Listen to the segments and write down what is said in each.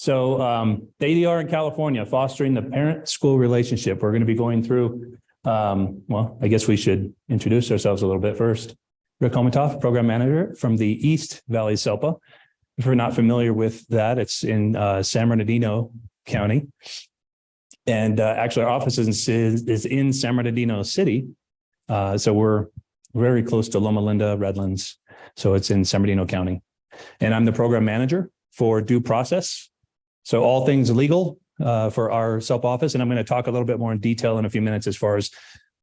So the ADR in California, fostering the parent-school relationship. We're going to be going through, well, I guess we should introduce ourselves a little bit first. Rick Hometoff, Program Manager from the East Valley SELPA. If we're not familiar with that, it's in San Bernardino County. And actually our office is in San Bernardino City. So we're very close to Loma Linda, Redlands. So it's in San Bernardino County. And I'm the Program Manager for Due Process. So all things legal for our SELPA office. And I'm going to talk a little bit more in detail in a few minutes as far as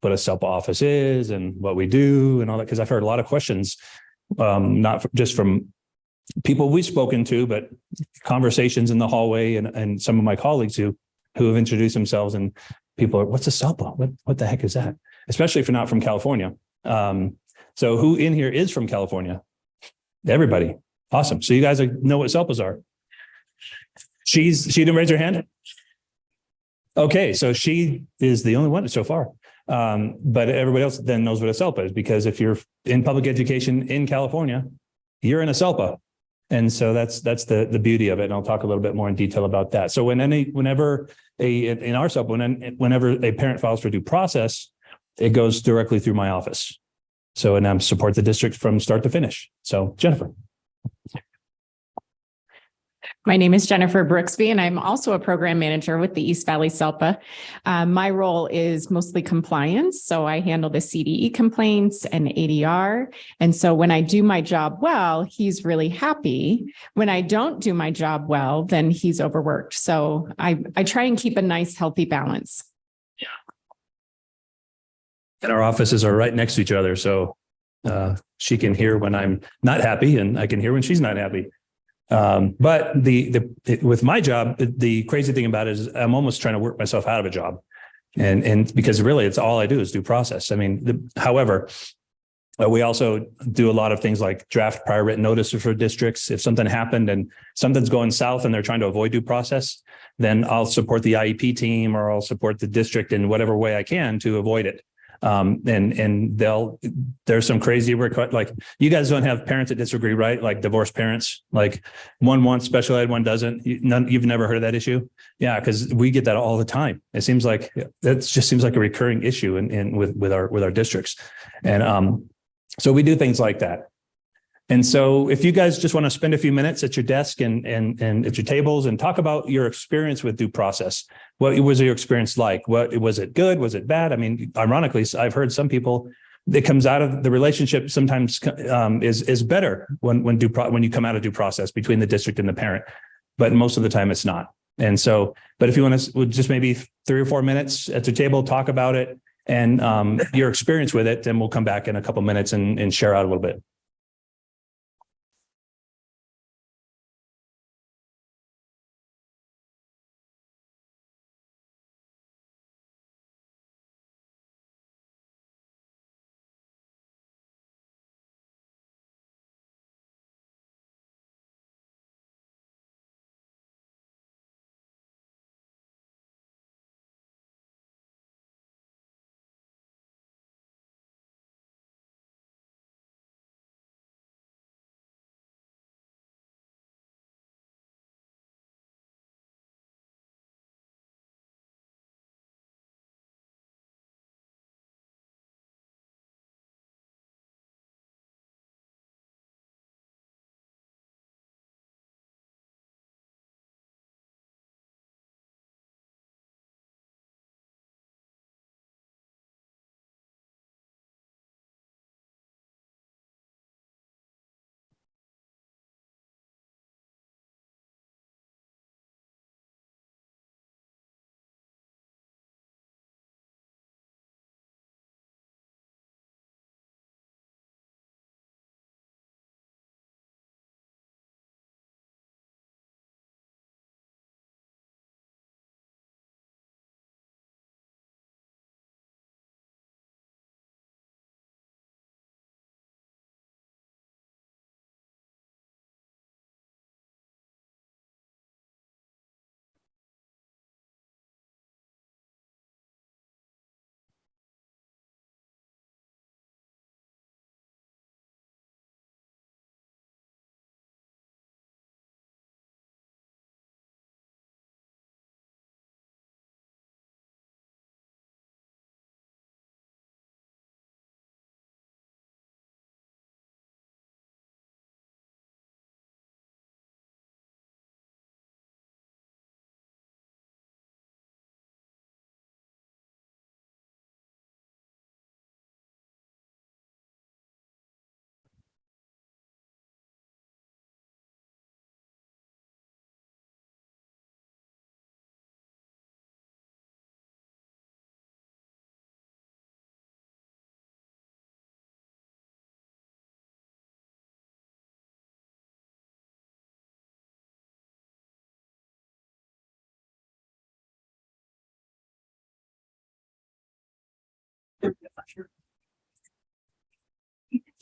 what a SELPA office is and what we do and all that, because I've heard a lot of questions, not just from people we've spoken to, but conversations in the hallway and some of my colleagues who have introduced themselves, and people are, what's a SELPA? What the heck is that? Especially if you're not from California. So who in here is from California? Everybody. Awesome. So you guys know what SELPAs are. She didn't raise her hand. Okay. So she is the only one so far. But everybody else then knows what a SELPA is, because if you're in public education in California, you're in a SELPA. And so that's the beauty of it. And I'll talk a little bit more in detail about that. So whenever in our SELPA, whenever a parent files for due process, it goes directly through my office. So, and I support the district from start to finish. So Jennifer. My name is Jennifer Brooksby, and I'm also a program manager with the East Valley SELPA. My role is mostly compliance. So I handle the CDE complaints and ADR. And so when I do my job well, he's really happy. When I don't do my job well, then he's overworked. So I try and keep a nice, healthy balance. Yeah. And our offices are right next to each other. So she can hear when I'm not happy, and I can hear when she's not happy. But with my job, the crazy thing about it is I'm almost trying to work myself out of a job, and because really it's all I do is due process. I mean, however, we also do a lot of things like draft prior written notices for districts. If something happened and something's going south and they're trying to avoid due process, then I'll support the IEP team, or I'll support the district in whatever way I can to avoid it. And there's some crazy request, like you guys don't have parents that disagree, right? Like divorced parents, like one wants special ed, one doesn't. You've never heard of that issue? Yeah, because we get that all the time. It seems like that just seems like a recurring issue with our districts, and so we do things like that. And so if you guys just want to spend a few minutes at your desk and at your tables and talk about your experience with due process, what was your experience like? What was it good? Was it bad? I mean, ironically, I've heard some people that comes out of the relationship sometimes is better when you come out of due process between the district and the parent, but most of the time it's not. And so, but if you want to just maybe 3 or 4 minutes at the table, talk about it and your experience with it, then we'll come back in a couple minutes and share out a little bit.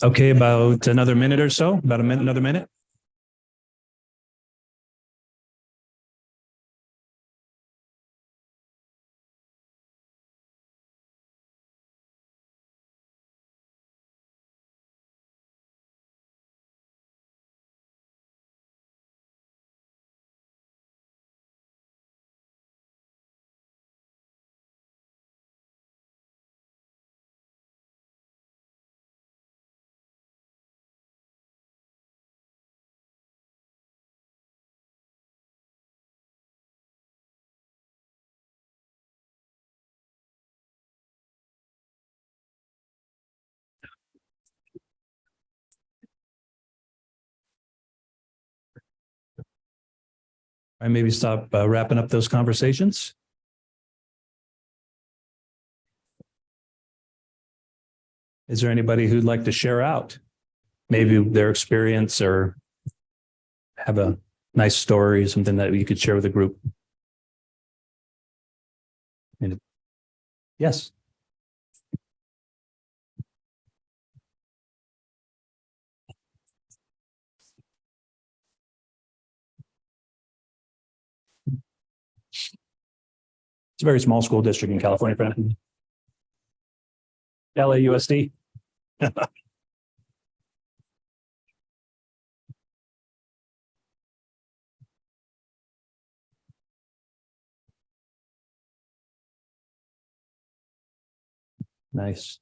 Okay, about another minute or so, about a minute, another minute. I maybe stop wrapping up those conversations. Is there anybody who'd like to share out maybe their experience or have a nice story, something that you could share with the group? Yes. It's a very small school district in California. LAUSD. Nice.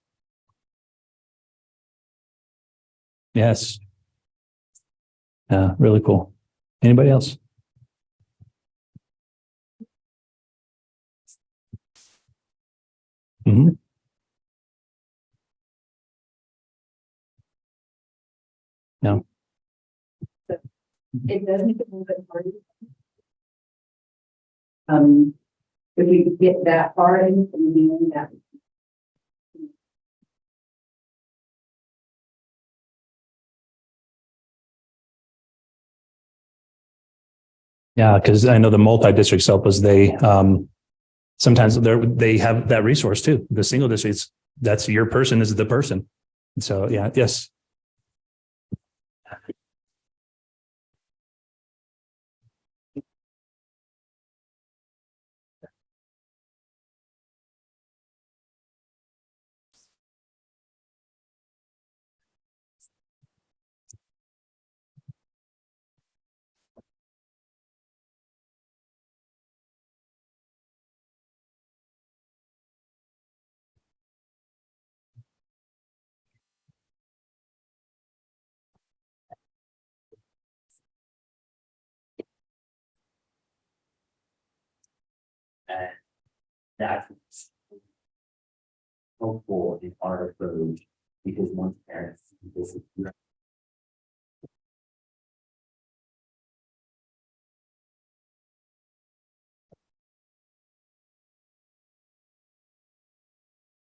Yes. Yeah, really cool. Anybody else? Mhm. No. It does make it a little bit harder. If we get that far in, we that. Yeah, because I know the multi-district SELPAs, they sometimes they have that resource too. The single districts, that's your person is the person. So yeah, yes. And that's helpful in our approach because once parents see this is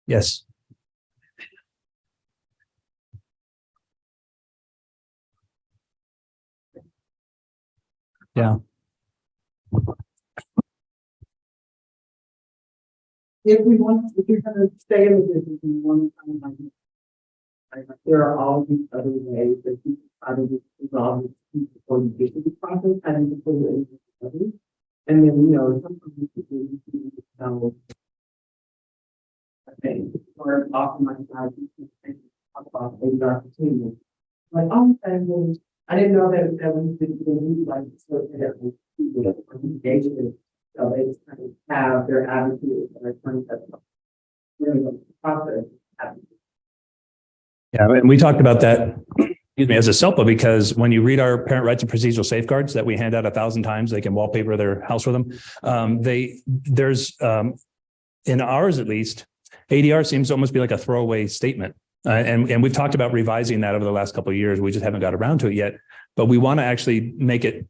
Yes. Yeah. If you're gonna stay in the business and want to there are all these other ways that you can try to resolve this before you get to the process, having to put it into the others. And then, sometimes people know. Okay, or often my side, talk about HR continuum. Like, oh, well, I didn't know that we could like so that we engage in it. So they just kind of have their attitude and their concept. Really process. Yeah, and we talked about that, excuse me, as a SELPA, because when you read our parent rights and procedural safeguards that we hand out 1,000 times, they can wallpaper their house with them. There's in ours at least, ADR seems to almost be like a throwaway statement. And we've talked about revising that over the last couple of years. We just haven't got around to it yet, but we want to actually make it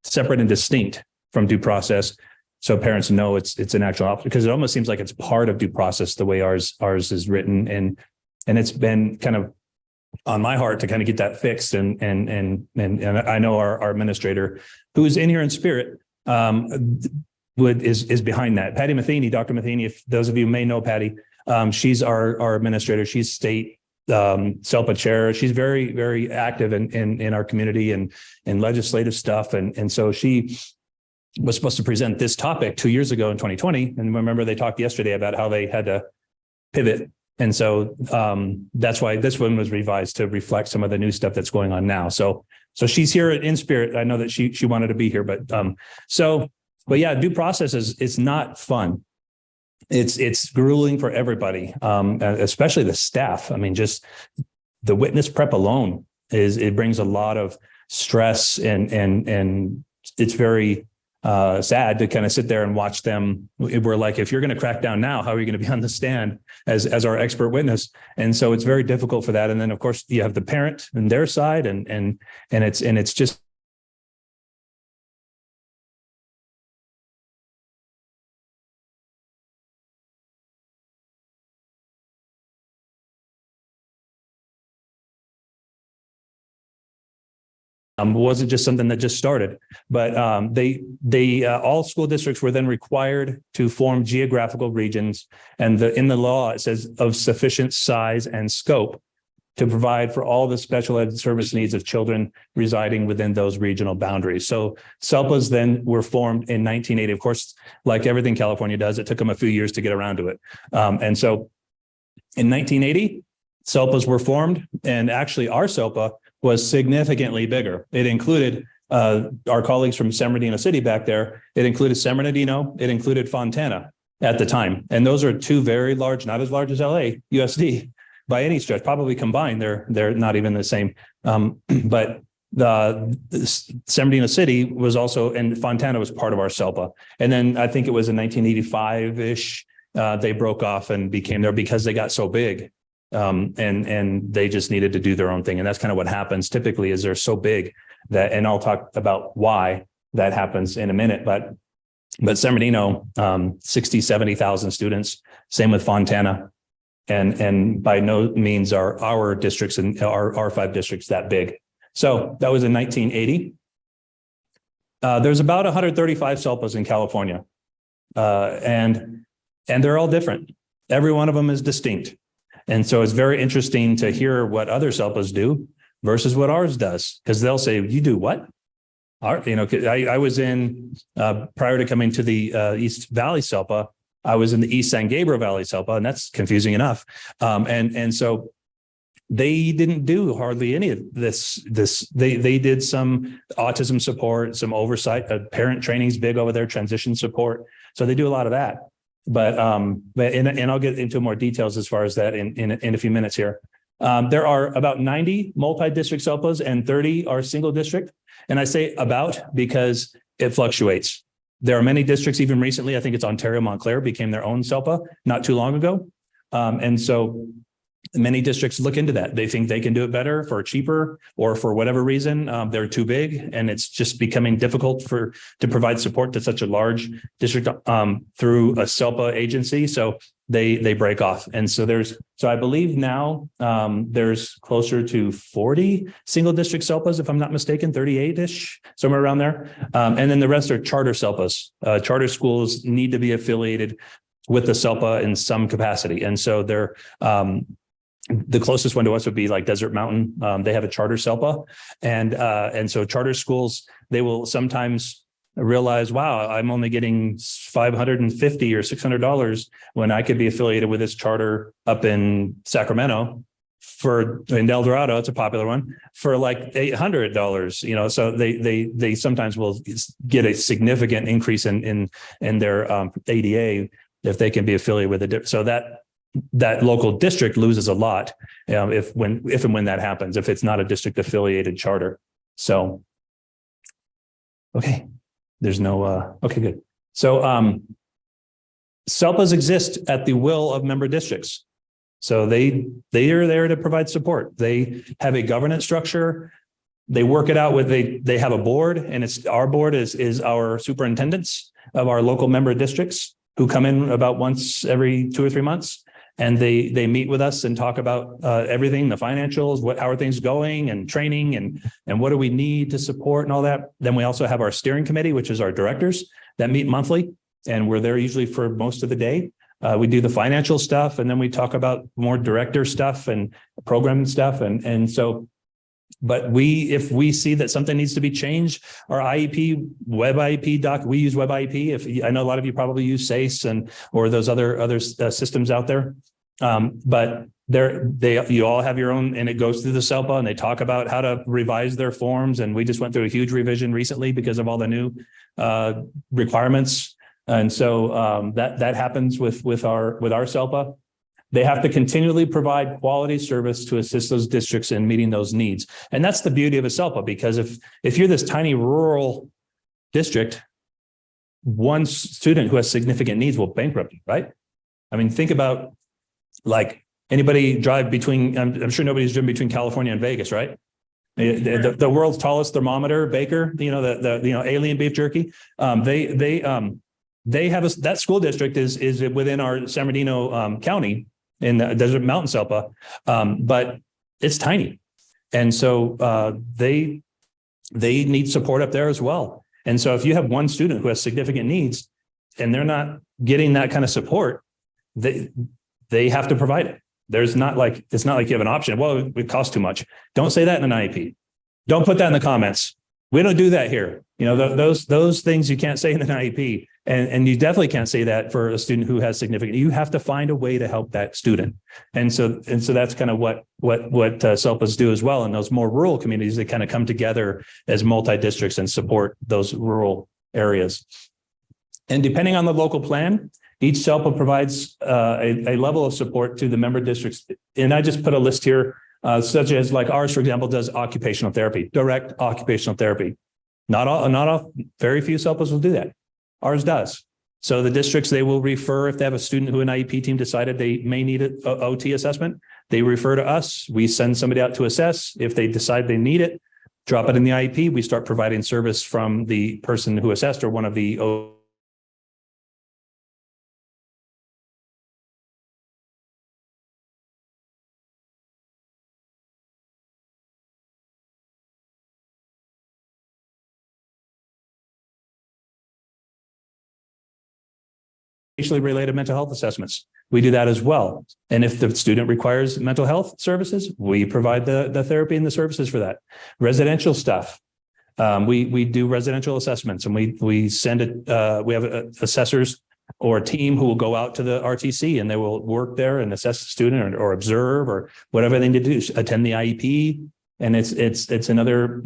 separate and distinct from due process. So parents know it's an actual option, because it almost seems like it's part of due process, the way ours is written. And it's been kind of on my heart to kind of get that fixed. And I know our administrator, who is in here in spirit, is behind that. Patty Matheny, Dr. Matheny, if those of you may know Patty, She's our administrator. She's state SELPA chair. She's very, very active in our community and in legislative stuff. And so she was supposed to present this topic 2 years ago in 2020. And remember, they talked yesterday about how they had to pivot. And so that's why this one was revised to reflect some of the new stuff that's going on now. So she's here in spirit. I know that she wanted to be here, but yeah, due process is not fun. It's grueling for everybody, especially the staff. I mean, just the witness prep alone it brings a lot of stress and it's very sad to kind of sit there and watch them. We're like, if you're going to crack down now, how are you going to be on the stand as our expert witness? And so it's very difficult for that. And then of course you have the parent and their side and it's just wasn't just something that just started, but all school districts were then required to form geographical regions. And in the law, it says of sufficient size and scope to provide for all the special ed service needs of children residing within those regional boundaries. So SELPAs then were formed in 1980. Of course, like everything California does, it took them a few years to get around to it. And so in 1980, SELPAs were formed, and actually our SELPA was significantly bigger. It included our colleagues from San Bernardino City back there. It included San Bernardino. It included Fontana at the time. And those are two very large, not as large as LA, USD by any stretch, probably combined. They're not even the same. But the San Bernardino City was also, and Fontana was part of our SELPA. And then I think it was in 1985-ish, they broke off and became there because they got so big. And they just needed to do their own thing. And that's kind of what happens typically is they're so big that, and I'll talk about why that happens in a minute, but San Bernardino, 60, 70,000 students, same with Fontana. And by no means are our districts and our 5 districts that big. So that was in 1980. There's about 135 SELPAs in California. And they're all different. Every one of them is distinct. And so it's very interesting to hear what other SELPAs do versus what ours does, because they'll say, you do what? I was in, prior to coming to the East Valley SELPA, I was in the East San Gabriel Valley SELPA, and that's confusing enough. And so they didn't do hardly any of this. They did some autism support, some oversight, parent training is big over there, transition support. So they do a lot of that. But I'll get into more details as far as that in a few minutes here. There are about 90 multi-district SELPAs and 30 are single district. And I say about because it fluctuates. There are many districts, even recently, I think it's Ontario Montclair became their own SELPA not too long ago. And so many districts look into that. They think they can do it better for cheaper or for whatever reason. They're too big and it's just becoming difficult to provide support to such a large district through a SELPA agency. So they break off. And so I believe now there's closer to 40 single district SELPAs, if I'm not mistaken, 38-ish, somewhere around there. And then the rest are charter SELPAs. Charter schools need to be affiliated with the SELPA in some capacity. And so they're the closest one to us would be like Desert Mountain. They have a charter SELPA. And so charter schools, they will sometimes realize, wow, I'm only getting $550 or $600 when I could be affiliated with this charter up in Sacramento in El Dorado. It's a popular one for like $800, so they sometimes will get a significant increase in their ADA if they can be affiliated with it. So that local district loses a lot if and when that happens, if it's not a district affiliated charter. So, okay, there's no, okay, good. So SELPAs exist at the will of member districts. So they are there to provide support. They have a governance structure. They work it out they have a board, and our board is our superintendents of our local member districts who come in about once every 2 or 3 months. And they meet with us and talk about everything, the financials, how are things going, and training, and what do we need to support and all that. Then we also have our steering committee, which is our directors that meet monthly, and we're there usually for most of the day. We do the financial stuff, and then we talk about more director stuff and program stuff. And so, but if we see that something needs to be changed, our IEP, web IEP doc, we use web IEP. I know a lot of you probably use SACE or those other systems out there. But you all have your own, and it goes through the SELPA, and they talk about how to revise their forms. And we just went through a huge revision recently because of all the new requirements. And so that happens with our SELPA. They have to continually provide quality service to assist those districts in meeting those needs. And that's the beauty of a SELPA, because if you're this tiny rural district, one student who has significant needs will bankrupt you, right? I mean, think about, like, anybody drive between, I'm sure nobody's driven between California and Vegas, right? The world's tallest thermometer, Baker, the alien beef jerky. They have that school district is within our San Bernardino County in the Desert Mountain SELPA, but it's tiny. And so they need support up there as well. And so if you have one student who has significant needs and they're not getting that kind of support, they have to provide it. It's not like you have an option. Well, it costs too much. Don't say that in an IEP. Don't put that in the comments. We don't do that here. Those things you can't say in an IEP, and you definitely can't say that for a student who has significant. You have to find a way to help that student, and so that's kind of what SELPAs do as well. In those more rural communities, they kind of come together as multi-districts and support those rural areas. And depending on the local plan, each SELPA provides a level of support to the member districts. And I just put a list here, such as, like, ours, for example, does occupational therapy, direct occupational therapy. Not all, very few SELPAs will do that. Ours does. So the districts, they will refer, if they have a student who an IEP team decided they may need an OT assessment, they refer to us. We send somebody out to assess. If they decide they need it, drop it in the IEP. We start providing service from the person who assessed or one of the related mental health assessments. We do that as well. And if the student requires mental health services, we provide the therapy and the services for that. Residential stuff. We do residential assessments, and we send it. We have assessors or a team who will go out to the RTC, and they will work there and assess the student or observe or whatever they need to do, attend the IEP. And it's another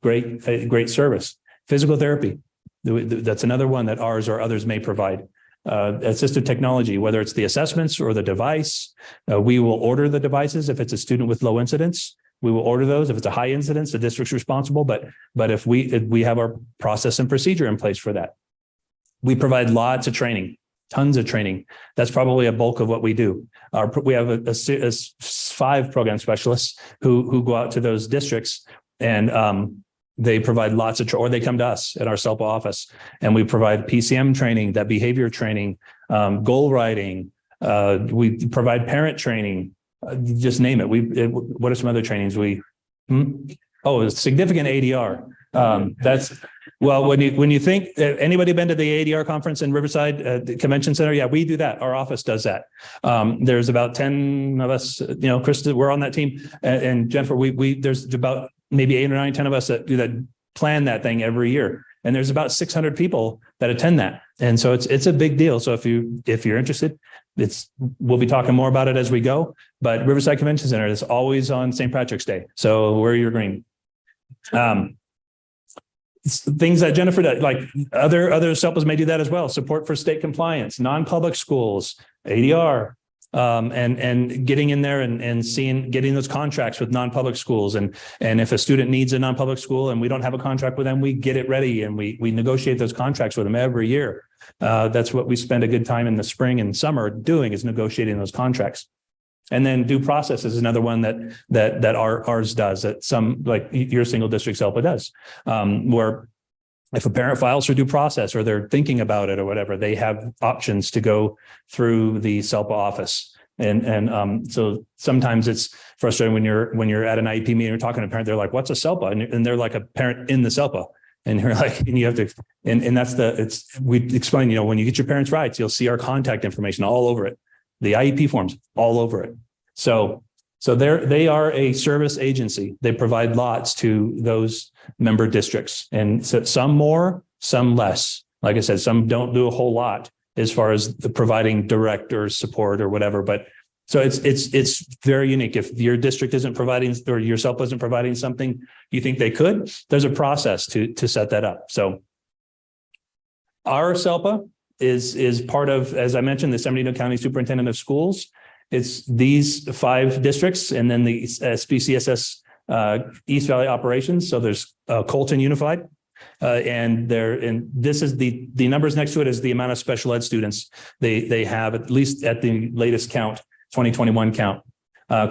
great service. Physical therapy. That's another one that ours or others may provide. Assistive technology, whether it's the assessments or the device, we will order the devices. If it's a student with low incidence, we will order those. If it's a high incidence, the district's responsible. But if we have our process and procedure in place for that, we provide lots of training, tons of training. That's probably a bulk of what we do. We have a 5 program specialists who go out to those districts, and they provide lots of, or they come to us at our SELPA office, and we provide PCM training, that behavior training, goal writing. We provide parent training, just name it. What are some other trainings significant ADR. When you think, anybody been to the ADR conference in Riverside the Convention Center? Yeah, we do that. Our office does that. There's about 10 of us, Krista, we're on that team, and Jennifer, there's about maybe 8 or 9, 10 of us that plan that thing every year. And there's about 600 people that attend that. And so it's a big deal. So if you're interested, we'll be talking more about it as we go, but Riverside Convention Center is always on St. Patrick's Day. So wear your green. Things that Jennifer did, like other SELPAs may do that as well. Support for state compliance, non-public schools, ADR, and getting in there and getting those contracts with non-public schools. And if a student needs a non-public school and we don't have a contract with them, we get it ready and we negotiate those contracts with them every year. That's what we spend a good time in the spring and summer doing, is negotiating those contracts. And then due process is another one that ours does, that some, like your single district SELPA does, where if a parent files for due process or they're thinking about it or whatever, they have options to go through the SELPA office. And so sometimes it's frustrating when you're at an IEP meeting or talking to a parent, they're like, what's a SELPA? And they're like a parent in the SELPA. And you're like, and you have to, and that's we explain, when you get your parents' rights, you'll see our contact information all over it. The IEP forms all over it. So they are a service agency. They provide lots to those member districts, and so some more, some less. Like I said, some don't do a whole lot as far as the providing direct or support or whatever. But so it's very unique. If your district isn't providing, or yourself isn't providing something you think they could, there's a process to set that up. So our SELPA is part of, as I mentioned, the San Bernardino County Superintendent of Schools. It's these 5 districts, and then the SBCSS East Valley operations. So there's Colton Unified, and this is the numbers next to it is the amount of special ed students they have, at least at the latest count, 2021 count.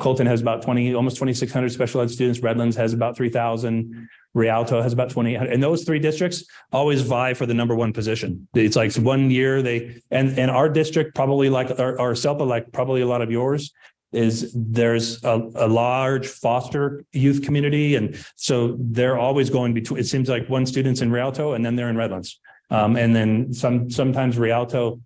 Colton has about almost 2,600 special ed students. Redlands has about 3,000. Rialto has about 2,800. And those 3 districts always vie for the number 1 position. It's like one year and our district, probably like our SELPA, like probably a lot of yours, there's a large foster youth community. And so they're always going between, it seems like one student's in Rialto and then they're in Redlands. And then sometimes Rialto,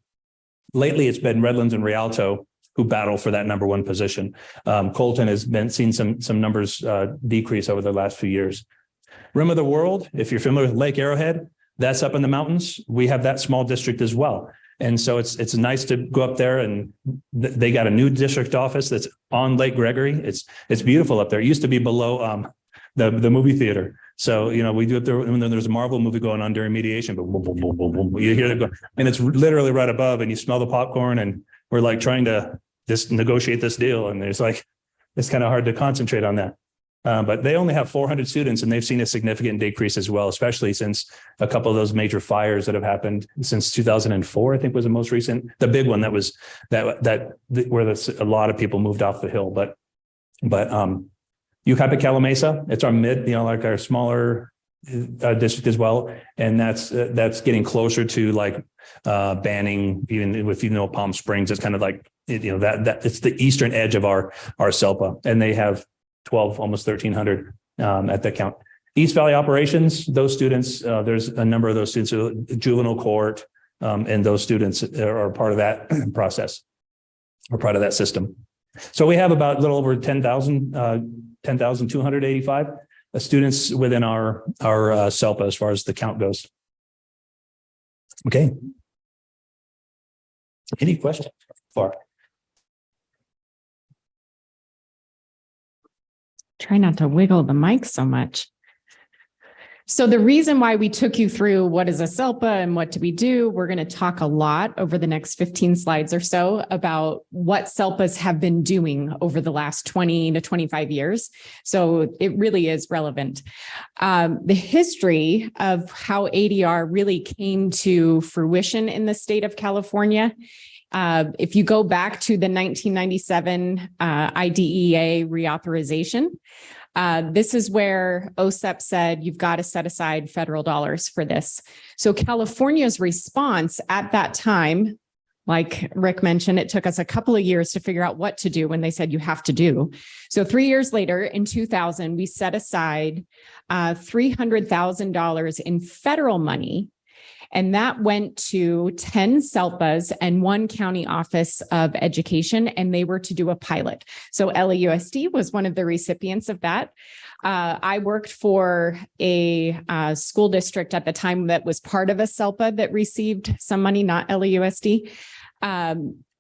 lately it's been Redlands and Rialto who battle for that number 1 position. Colton has seen some numbers decrease over the last few years. Rim of the World, if you're familiar with Lake Arrowhead, that's up in the mountains. We have that small district as well. And so it's nice to go up there, and they got a new district office that's on Lake Gregory. It's beautiful up there. It used to be below the movie theater. So, we do it there when there's a Marvel movie going on during mediation, but boom, boom, boom, boom, boom. You hear it go, and it's literally right above, and you smell the popcorn, and we're like trying to just negotiate this deal. And it's kind of hard to concentrate on that. But they only have 400 students, and they've seen a significant decrease as well, especially since a couple of those major fires that have happened since 2004, I think was the most recent, the big one where a lot of people moved off the hill. But UCAPA Calimesa, it's our like our smaller district as well. And that's getting closer to like Banning, even if Palm Springs, it's kind of like, that it's the eastern edge of our SELPA, and they have 12, almost 1,300 at that count. East Valley operations, those students, there's a number of those students, juvenile court, and those students are part of that process, or part of that system. So we have about a little over 10,285 students within our SELPA as far as the count goes. Okay. Any questions? Try not to wiggle the mic so much. So the reason why we took you through what is a SELPA and what do we do, we're going to talk a lot over the next 15 slides or so about what SELPAs have been doing over the last 20 to 25 years. So it really is relevant. The history of how ADR really came to fruition in the state of California. If you go back to the 1997 IDEA reauthorization, this is where OSEP said, you've got to set aside federal dollars for this. So California's response at that time, like Rick mentioned, it took us a couple of years to figure out what to do when they said you have to do. So 3 years later, in 2000, we set aside $300,000 in federal money. And that went to 10 SELPAs and 1 county office of education, and they were to do a pilot. So LAUSD was one of the recipients of that. I worked for a school district at the time that was part of a SELPA that received some money, not LAUSD.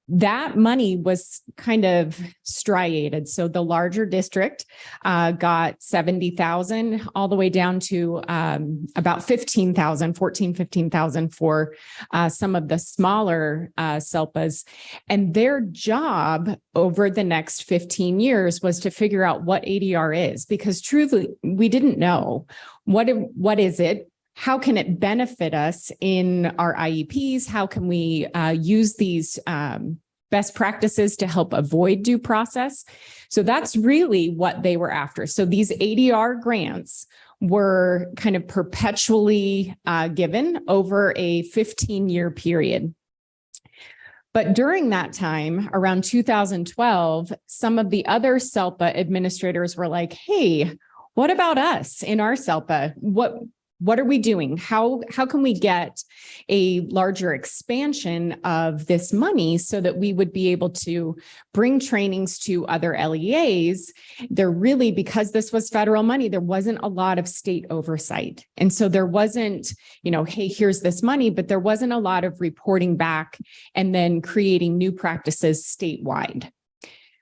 That money was kind of striated. So the larger district got 70,000 all the way down to about 15,000 for some of the smaller SELPAs. And their job over the next 15 years was to figure out what ADR is, because truly we didn't know what is it. How can it benefit us in our IEPs? How can we use these best practices to help avoid due process? So that's really what they were after. So these ADR grants were kind of perpetually given over a 15-year period. But during that time, around 2012, some of the other SELPA administrators were like, hey, what about us in our SELPA? what are we doing? How can we get a larger expansion of this money so that we would be able to bring trainings to other LEAs? There really, because this was federal money, there wasn't a lot of state oversight. And so there wasn't, hey, here's this money, but there wasn't a lot of reporting back and then creating new practices statewide.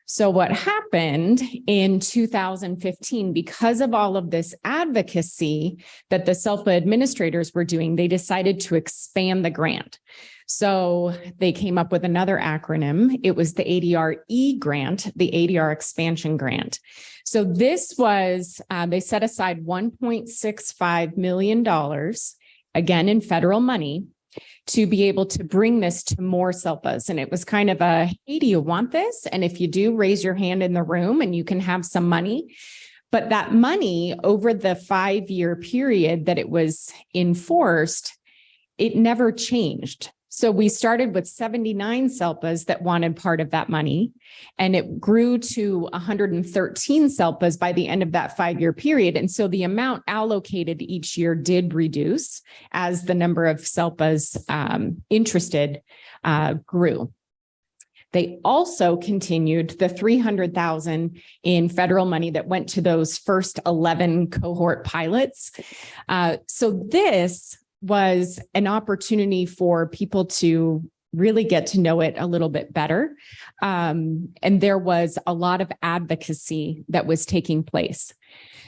So what happened in 2015, because of all of this advocacy that the SELPA administrators were doing, they decided to expand the grant. So they came up with another acronym. It was the ADR-E grant, the ADR expansion grant. So this was, they set aside $1.65 million, again, in federal money, to be able to bring this to more SELPAs. And it was kind of a, hey, do you want this? And if you do, raise your hand in the room and you can have some money. But that money over the 5-year period that it was enforced, it never changed. So we started with 79 SELPAs that wanted part of that money, and it grew to 113 SELPAs by the end of that 5-year period. And so the amount allocated each year did reduce as the number of SELPAs interested grew. They also continued the $300,000 in federal money that went to those first 11 cohort pilots. So this was an opportunity for people to really get to know it a little bit better. And there was a lot of advocacy that was taking place.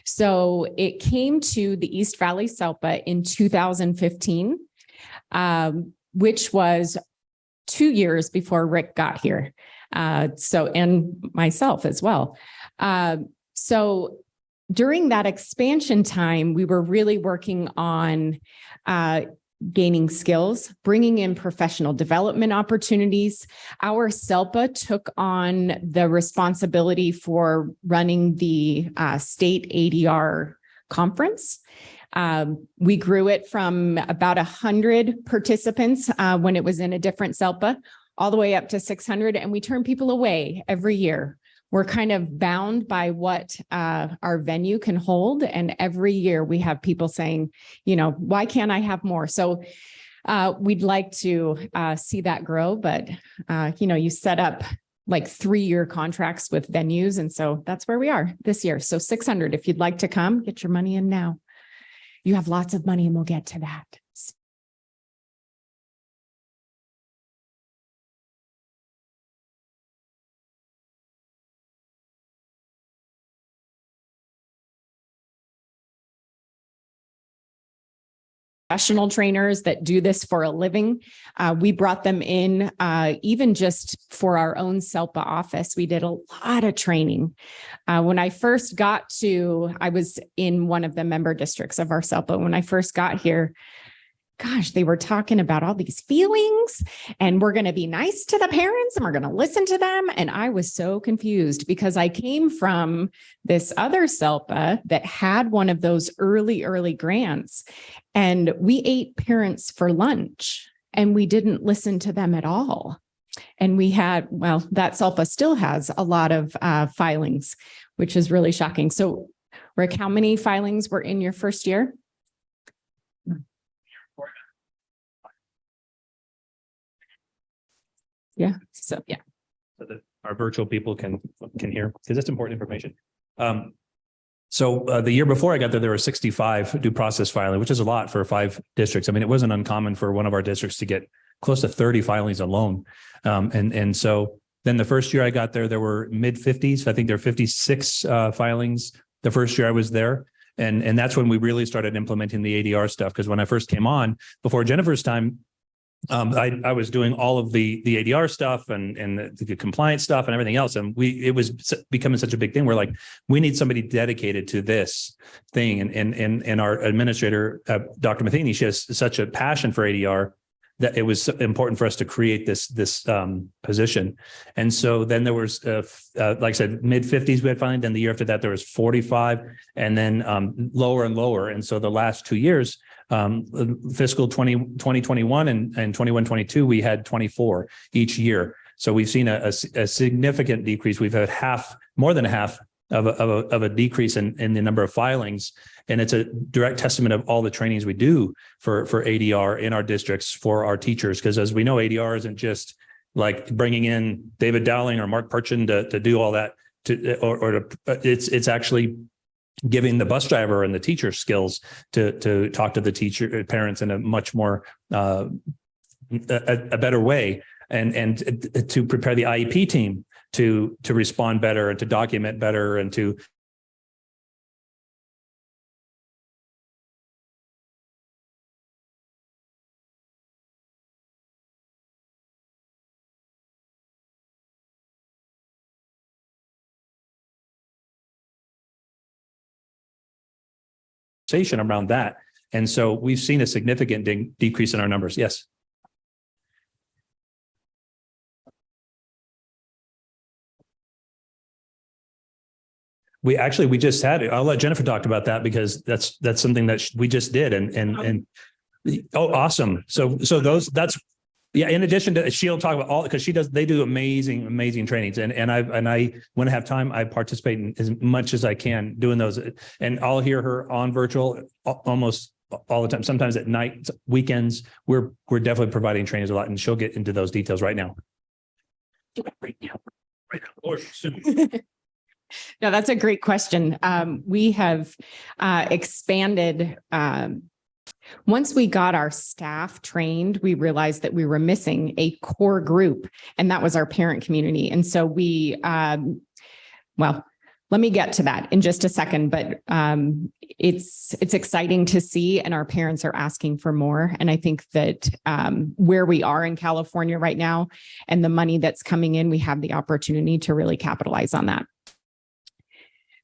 So it came to the East Valley SELPA in 2015, which was 2 years before Rick got here. And myself as well. So during that expansion time, we were really working on gaining skills, bringing in professional development opportunities. Our SELPA took on the responsibility for running the state ADR conference. We grew it from about 100 participants when it was in a different SELPA, all the way up to 600, and we turn people away every year. We're kind of bound by what our venue can hold. And every year we have people saying, why can't I have more? So we'd like to see that grow, but you set up like 3-year contracts with venues. And so that's where we are this year. So 600, if you'd like to come, get your money in now. You have lots of money and we'll get to that. Professional trainers that do this for a living. We brought them in even just for our own SELPA office. We did a lot of training. When I first got I was in one of the member districts of our SELPA. When I first got here, gosh, they were talking about all these feelings and we're going to be nice to the parents and we're going to listen to them. And I was so confused because I came from this other SELPA that had one of those early grants, and we ate parents for lunch and we didn't listen to them at all. And we had, that SELPA still has a lot of filings, which is really shocking. So Rick, how many filings were in your first year? Yeah. So that our virtual people can hear, because it's important information. So the year before I got there were 65 due process filing, which is a lot for 5 districts. I mean, it wasn't uncommon for one of our districts to get close to 30 filings alone. And so then the first year I got there were mid 50s. I think there were 56 filings the first year I was there. And that's when we really started implementing the ADR stuff. Because when I first came on, before Jennifer's time, I was doing all of the ADR stuff and the compliance stuff and everything else. And it was becoming such a big thing. We're like, we need somebody dedicated to this thing. And our administrator, Dr. Matheny, she has such a passion for ADR that it was important for us to create this position. And so then there was, like I said, mid 50s we had filing. Then the year after that, there was 45 and then lower and lower. And so the last 2 years, fiscal 2021 and 21-22, we had 24 each year. So we've seen a significant decrease. We've had more than half of a decrease in the number of filings. And it's a direct testament of all the trainings we do for ADR in our districts for our teachers. Because as we know, ADR isn't just like bringing in David Dowling or Mark Purchin to do all that, it's actually giving the bus driver and the teacher skills to talk to the teacher parents in a much more a better way, and to prepare the IEP team to respond better and to document better and to around that. And so we've seen a significant decrease in our numbers. Yes. We just had it. I'll let Jennifer talk about that because that's something that we just did. And oh, awesome. So that's, yeah, in addition to, she'll talk about all, because they do amazing trainings. And I, when I have time, I participate in as much as I can doing those. And I'll hear her on virtual almost all the time, sometimes at night, weekends. We're definitely providing trainings a lot, and she'll get into those details right now. Right now. Or soon. No, that's a great question. We have expanded. Once we got our staff trained, we realized that we were missing a core group, and that was our parent community. And so we, well, let me get to that in just a second, but it's exciting to see, and our parents are asking for more. And I think that where we are in California right now and the money that's coming in, we have the opportunity to really capitalize on that.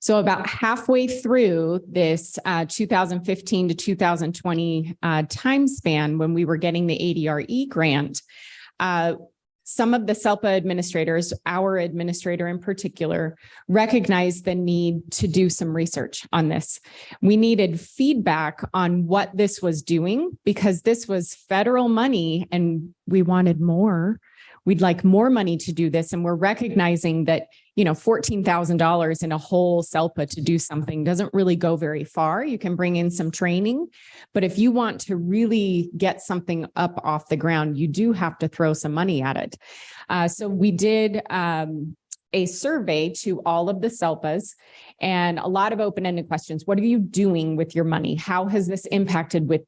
So about halfway through this 2015 to 2020 time span, when we were getting the ADRE grant, some of the SELPA administrators, our administrator in particular, recognized the need to do some research on this. We needed feedback on what this was doing, because this was federal money and we wanted more. We'd like more money to do this. And we're recognizing that, you know, $14,000 in a whole SELPA to do something doesn't really go very far. You can bring in some training, but if you want to really get something up off the ground, you do have to throw some money at it. So we did a survey to all of the SELPAs, and a lot of open-ended questions. What are you doing with your money? How has this impacted with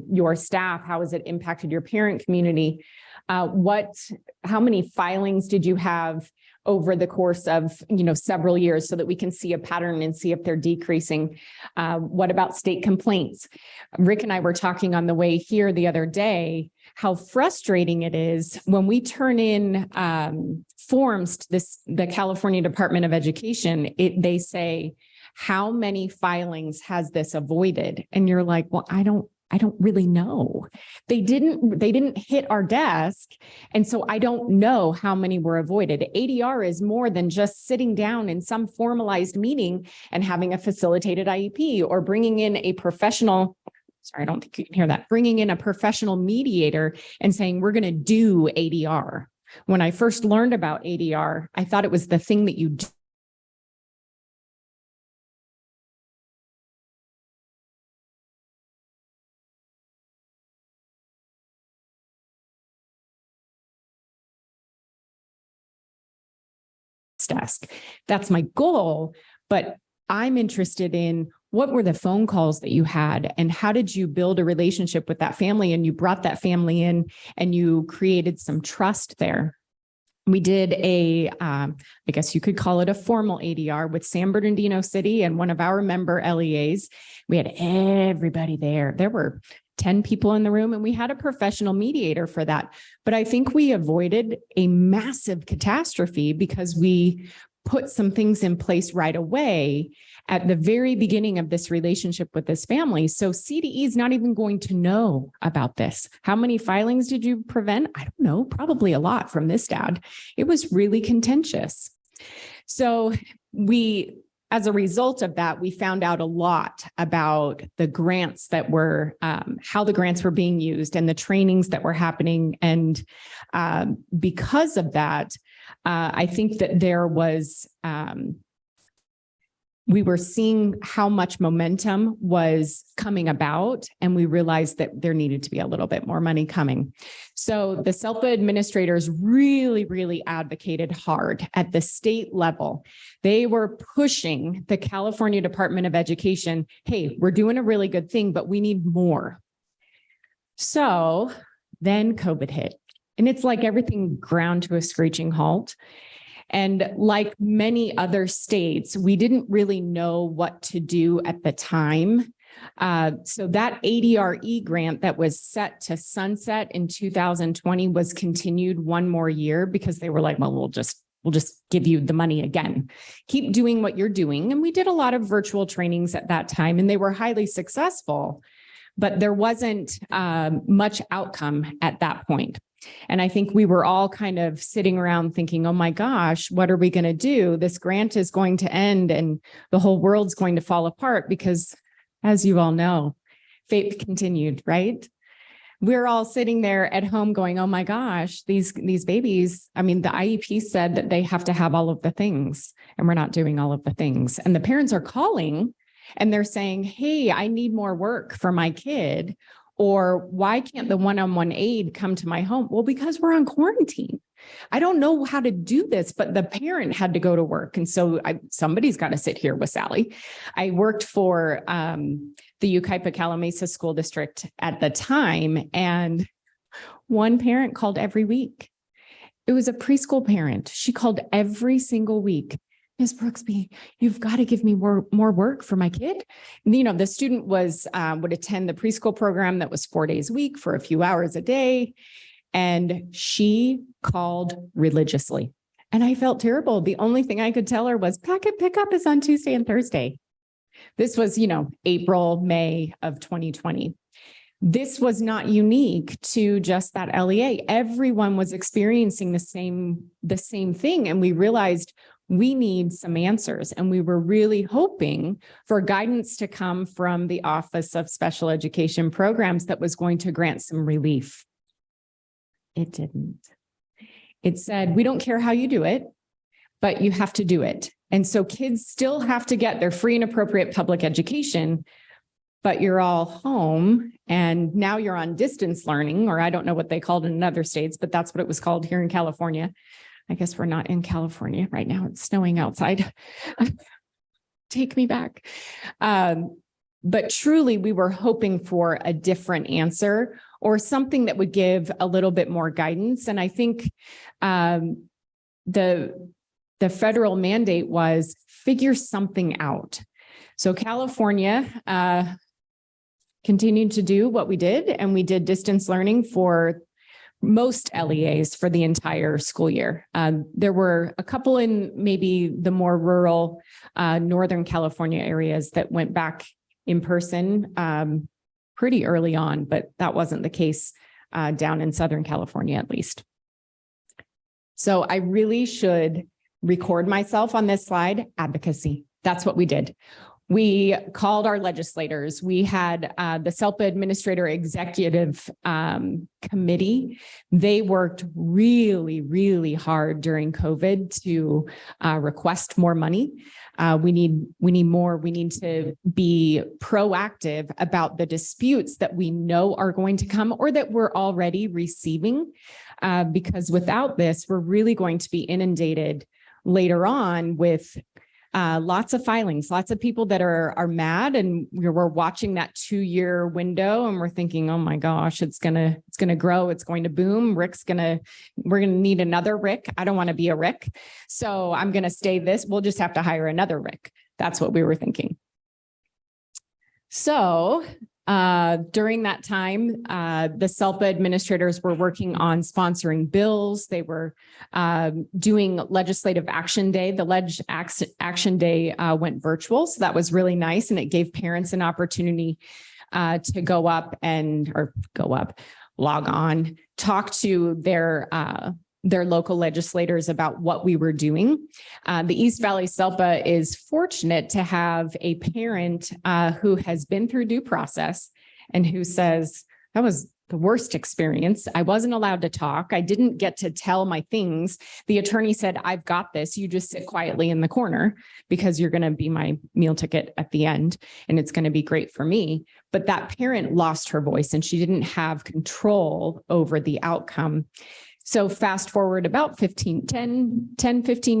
your staff? How has it impacted your parent community? How many filings did you have over the course of, several years, so that we can see a pattern and see if they're decreasing? What about state complaints? Rick and I were talking on the way here the other day, how frustrating it is when we turn in forms to the California Department of Education. They say, how many filings has this avoided? And you're like, well, I don't really know. They didn't hit our desk. And so I don't know how many were avoided. ADR is more than just sitting down in some formalized meeting and having a facilitated IEP, or bringing in a professional, sorry, I don't think you can hear that, bringing in a professional mediator and saying, we're going to do ADR. When I first learned about ADR, I thought it was the thing that you do. Desk. That's my goal, but I'm interested in what were the phone calls that you had, and how did you build a relationship with that family, and you brought that family in and you created some trust there. We did I guess you could call it a formal ADR with San Bernardino City and one of our member LEAs. We had everybody there. There were 10 people in the room, and we had a professional mediator for that. But I think we avoided a massive catastrophe because we put some things in place right away at the very beginning of this relationship with this family. So CDE is not even going to know about this. How many filings did you prevent? I don't know, probably a lot from this dad. It was really contentious. So as a result of that, we found out a lot about the grants that were, how the grants were being used and the trainings that were happening. And because of that, I think that there was we were seeing how much momentum was coming about, and we realized that there needed to be a little bit more money coming. So the SELPA administrators really, really advocated hard at the state level. They were pushing the California Department of Education, hey, we're doing a really good thing, but we need more. So then COVID hit, and it's like everything ground to a screeching halt. And like many other states, we didn't really know what to do at the time. So that ADRE grant that was set to sunset in 2020 was continued one more year because they were like, well, we'll just give you the money again. Keep doing what you're doing. And we did a lot of virtual trainings at that time, and they were highly successful, but there wasn't much outcome at that point. And I think we were all kind of sitting around thinking, oh my gosh, what are we going to do? This grant is going to end and the whole world's going to fall apart because, as you all know, fate continued, right? We're all sitting there at home going, oh my gosh, these babies, I mean, the IEP said that they have to have all of the things, and we're not doing all of the things. And the parents are calling and they're saying, hey, I need more work for my kid. Or why can't the one-on-one aide come to my home? Well, because we're on quarantine. I don't know how to do this, but the parent had to go to work. And so somebody's got to sit here with Sally. I worked for the Yucaipa Calimesa School District at the time, and one parent called every week. It was a preschool parent. She called every single week. Ms. Brooksby, you've got to give me more work for my kid. And, you know, the student would attend the preschool program that was 4 days a week for a few hours a day. And she called religiously. And I felt terrible. The only thing I could tell her was packet pickup is on Tuesday and Thursday. This was, April, May of 2020. This was not unique to just that LEA. Everyone was experiencing the same thing. And we realized we need some answers. And we were really hoping for guidance to come from the Office of Special Education Programs that was going to grant some relief. It didn't. It said, we don't care how you do it, but you have to do it. And so kids still have to get their free and appropriate public education, but you're all home and now you're on distance learning, or I don't know what they called it in other states, but that's what it was called here in California. I guess we're not in California right now. It's snowing outside. Take me back. But truly, we were hoping for a different answer or something that would give a little bit more guidance. And I think the federal mandate was figure something out. So California continued to do what we did, and we did distance learning for most LEAs for the entire school year. There were a couple in maybe the more rural Northern California areas that went back in person pretty early on, but that wasn't the case down in Southern California, at least. So I really should record myself on this slide. Advocacy. That's what we did. We called our legislators. We had the SELPA Administrator Executive Committee. They worked really, really hard during COVID to request more money. We need more. We need to be proactive about the disputes that we know are going to come or that we're already receiving, because without this, we're really going to be inundated later on with lots of filings, lots of people that are mad, and we're watching that 2-year window and we're thinking, oh my gosh, it's gonna grow, it's going to boom. We're gonna need another Rick. I don't want to be a Rick. So I'm gonna stay this. We'll just have to hire another Rick. That's what we were thinking. So during that time, the SELPA administrators were working on sponsoring bills. They were doing Legislative Action Day. The Action Day went virtual, so that was really nice, and it gave parents an opportunity to log on, talk to their local legislators about what we were doing. The East Valley SELPA is fortunate to have a parent who has been through due process and who says, that the worst experience. I wasn't allowed to talk. I didn't get to tell my things. The attorney said, I've got this. You just sit quietly in the corner because you're going to be my meal ticket at the end. And it's going to be great for me. But that parent lost her voice and she didn't have control over the outcome. So fast forward about 15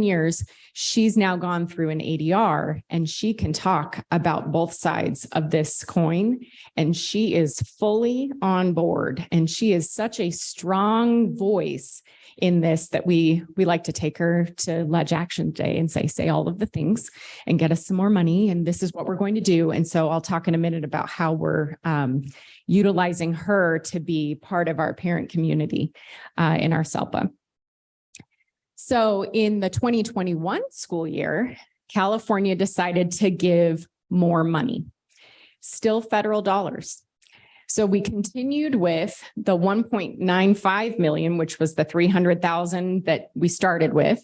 years, she's now gone through an ADR and she can talk about both sides of this coin. And she is fully on board. And she is such a strong voice in this that we like to take her to Ledge Action Day and say all of the things and get us some more money. And this is what we're going to do. And so I'll talk in a minute about how we're utilizing her to be part of our parent community in our SELPA. So in the 2021 school year, California decided to give more money, still federal dollars. So we continued with the 1.95 million, which was the 300,000 that we started with.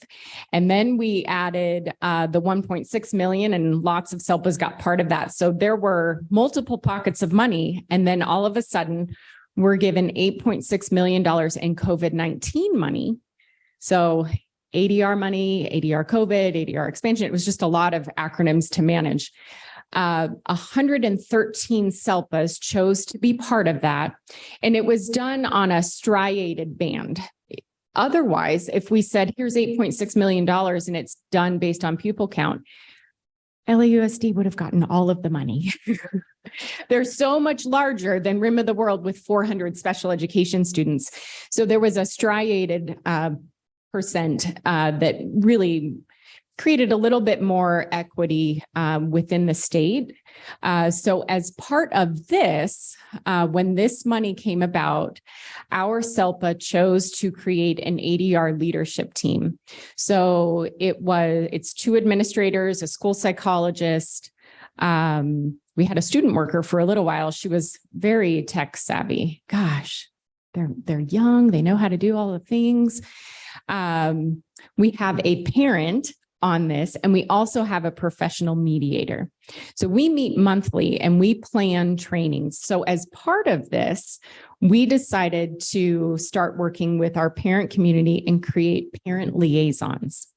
And then we added the 1.6 million and lots of SELPAs got part of that. So there were multiple pockets of money. And then all of a sudden we're given $8.6 million in COVID-19 money. So ADR money, ADR COVID, ADR expansion. It was just a lot of acronyms to manage. 113 SELPAs chose to be part of that. And it was done on a striated band. Otherwise, if we said, here's $8.6 million and it's done based on pupil count, LAUSD would have gotten all of the money. They're so much larger than Rim of the World with 400 special education students. So there was a striated percent that really created a little bit more equity within the state. So as part of this, when this money came about, our chose to create an ADR leadership team. So it's 2 administrators, a school psychologist. We had a student worker for a little while. She was very tech savvy. Gosh, they're young. They know how to do all the things. We have a parent on this, and we also have a professional mediator. So we meet monthly and we plan trainings. So as part of this, we decided to start working with our parent community and create parent liaisons.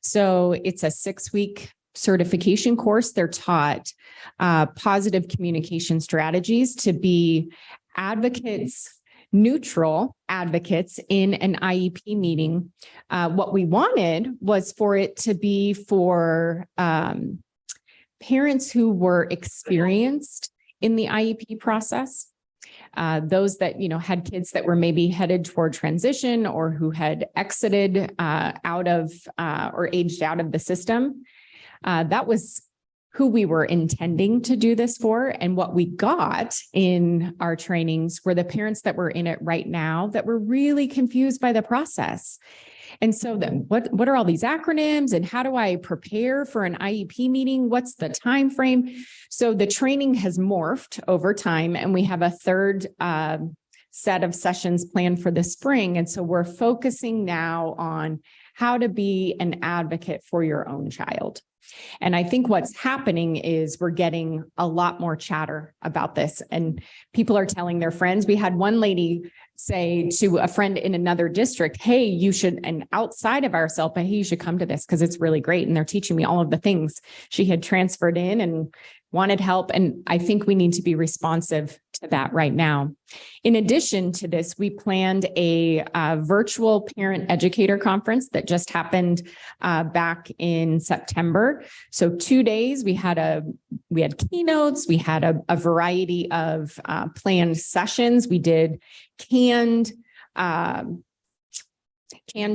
So it's a 6-week certification course. They're taught positive communication strategies to be advocates, neutral advocates in an IEP meeting. What we wanted was for it to be for parents who were experienced in the IEP process, those that, had kids that were maybe headed toward transition or who had exited out of or aged out of the system. That was who we were intending to do this for. And what we got in our trainings were the parents that were in it right now that were really confused by the process. And so then what are all these acronyms and how do I prepare for an IEP meeting? What's the time frame? So the training has morphed over time, and we have a third set of sessions planned for the spring. And so we're focusing now on how to be an advocate for your own child. And I think what's happening is we're getting a lot more chatter about this, and people are telling their friends. We had one lady say to a friend in another district, hey, you should, and outside of our SELPA, hey, you should come to this because it's really great. And they're teaching me all of the things. She had transferred in and wanted help. And I think we need to be responsive to that right now. In addition to this, we planned a virtual parent educator conference that just happened back in September. So 2 days, we had keynotes, we had a variety of planned sessions. We did canned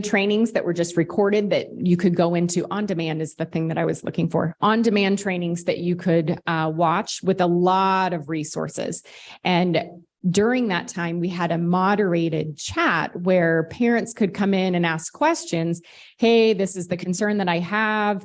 trainings that were just recorded that you could go into on demand is the thing that I was looking for. On demand trainings that you could watch with a lot of resources. And during that time, we had a moderated chat where parents could come in and ask questions. Hey, this is the concern that I have.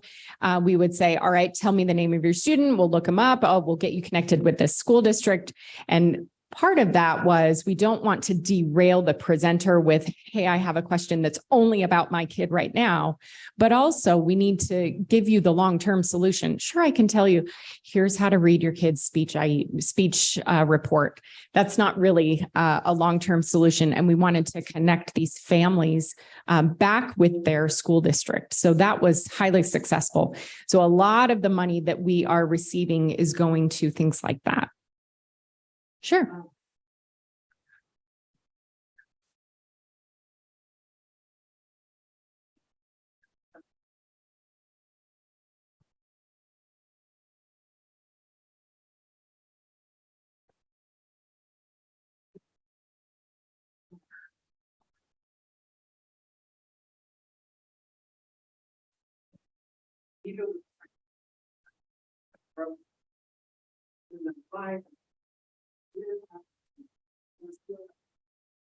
We would say, all right, tell me the name of your student. We'll look them up. We'll get you connected with this school district. And part of that was we don't want to derail the presenter with, hey, I have a question that's only about my kid right now, but also we need to give you the long-term solution. Sure, I can tell you, here's how to read your kid's speech report. That's not really a long-term solution. And we wanted to connect these families back with their school district. So that was highly successful. So a lot of the money that we are receiving is going to things like that. Sure.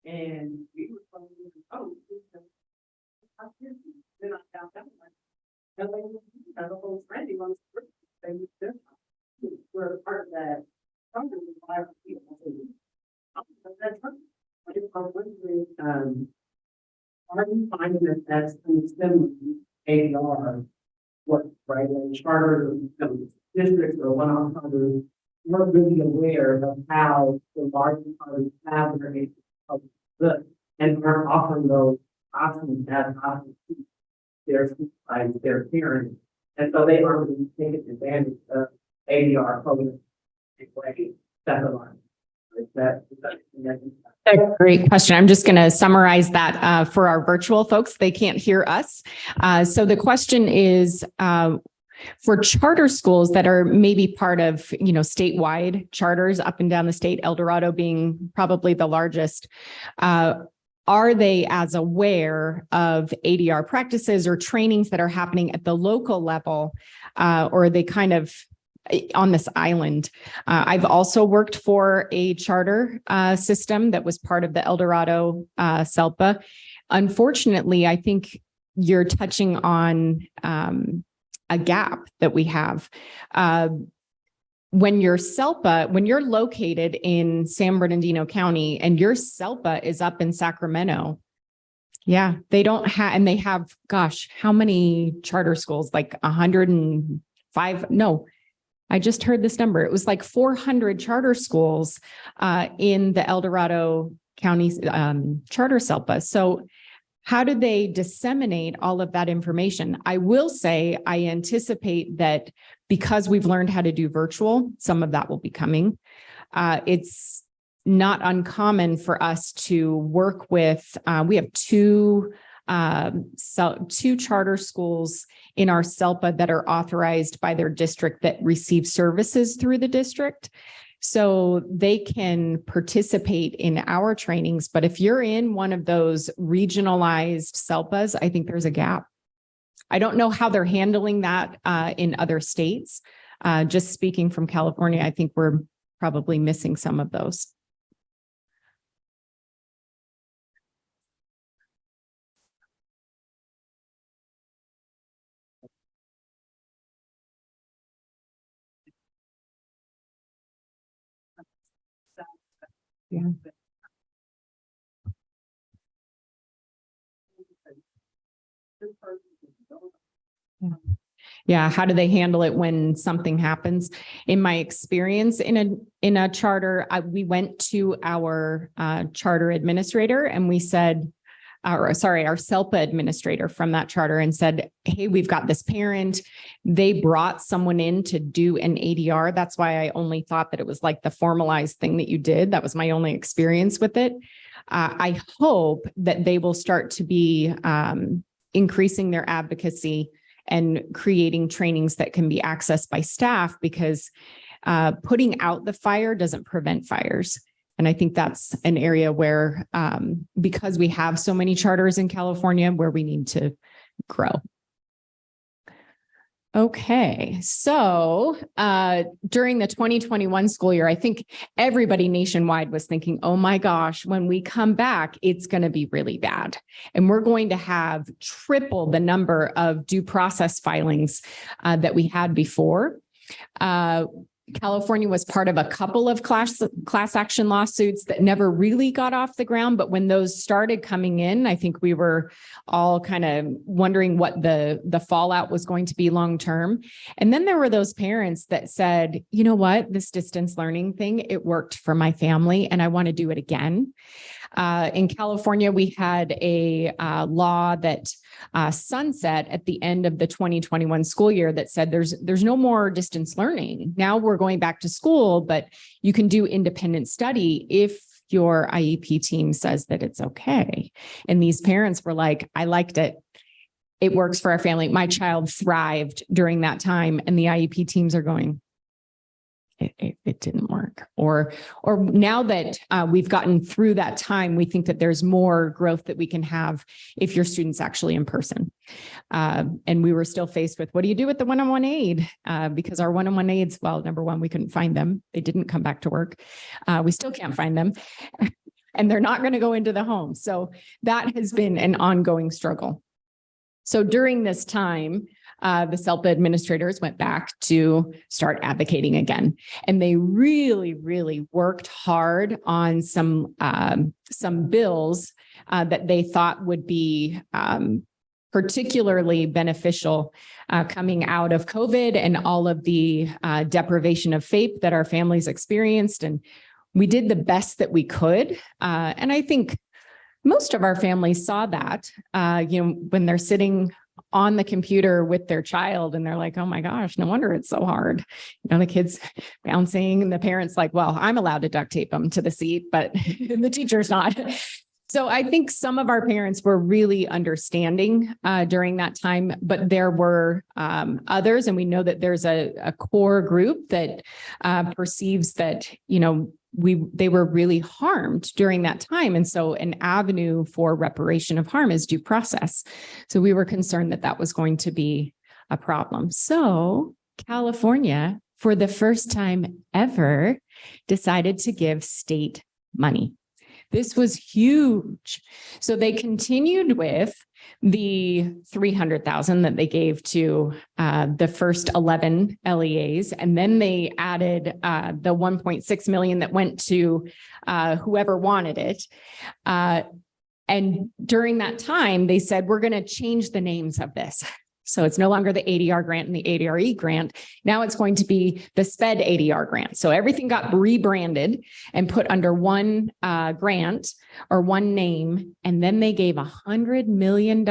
And we were told, oh, then I found out like, and they had a whole training on the they was different. We're part of that. Probably 5 people. That's right. But if I was wondering, are you finding that that's similar to ADR? What, right, like charter, districts or one-off others, we're really aware of how the larger parties have their public good and are offering those options as options to their parents. And so they are really taking advantage of ADR programs in ways that's a lot. That's A great question. I'm just going to summarize that for our virtual folks. They can't hear us. So the question is, for charter schools that are maybe part of, statewide charters up and down the state, El Dorado being probably the largest, are they as aware of ADR practices or trainings that are happening at the local level, or are they kind of on this island? I've also worked for a charter system that was part of the El Dorado SELPA. Unfortunately, I think you're touching on a gap that we have. When you're located in San Bernardino County and your SELPA is up in Sacramento, yeah, they don't have, and they have, gosh, how many charter schools? Like 105? No, I just heard this number. It was like 400 charter schools in the El Dorado County charter SELPA. So how do they disseminate all of that information? I will say, I anticipate that because we've learned how to do virtual, some of that will be coming. It's not uncommon for us to work with, we have two charter schools in our SELPA that are authorized by their district that receive services through the district. So they can participate in our trainings. But if you're in one of those regionalized SELPAs, I think there's a gap. I don't know how they're handling that in other states. Just speaking from California, I think we're probably missing some of those. Yeah. Yeah. How do they handle it when something happens? In my experience in a charter, we went to our charter administrator and we said, our SELPA administrator from that charter and said, hey, we've got this parent. They brought someone in to do an ADR. That's why I only thought that it was like the formalized thing that you did. That was my only experience with it. I hope that they will start to be increasing their advocacy and creating trainings that can be accessed by staff, because putting out the fire doesn't prevent fires. And I think that's an area where, because we have so many charters in California, where we need to grow. Okay, so during the 2021 school year, I think everybody nationwide was thinking, oh my gosh, when we come back, it's going to be really bad. And we're going to have triple the number of due process filings that we had before. California was part of a couple of class action lawsuits that never really got off the ground. But when those started coming in, I think we were all kind of wondering what the fallout was going to be long term. And then there were those parents that said, you know what, this distance learning thing, it worked for my family and I want to do it again. In California, we had a law that sunset at the end of the 2021 school year that said there's no more distance learning. Now we're going back to school, but you can do independent study if your IEP team says that it's okay. And these parents were like, I liked it. It works for our family. My child thrived during that time. And the IEP teams are going, it didn't work. Or now that we've gotten through that time, we think that there's more growth that we can have if your student's actually in person. And we were still faced with, what do you do with the one-on-one aid? Because our one-on-one aides, well, number one, we couldn't find them. They didn't come back to work. We still can't find them. And they're not going to go into the home. So that has been an ongoing struggle. So during this time, the SELPA administrators went back to start advocating again. And they really, really worked hard on some bills that they thought would be particularly beneficial coming out of COVID and all of the deprivation of FAPE that our families experienced. And we did the best that we could. And I think most of our families saw that, when they're sitting on the computer with their child and they're like, oh my gosh, no wonder it's so hard. The kids bouncing and the parents like, well, I'm allowed to duct tape them to the seat, but the teacher's not. So I think some of our parents were really understanding during that time, but there were others, and we know that there's a core group that perceives that, they were really harmed during that time. And so an avenue for reparation of harm is due process. So we were concerned that that was going to be a problem. So California, for the first time ever, decided to give state money. This was huge. So they continued with the $300,000 that they gave to the first 11 LEAs. And then they added the $1.6 million that went to whoever wanted it. And during that time, they said, we're going to change the names of this. So it's no longer the ADR grant and the ADRE grant. Now it's going to be the SPED ADR grant. So everything got rebranded and put under one grant or one name. And then they gave $100 million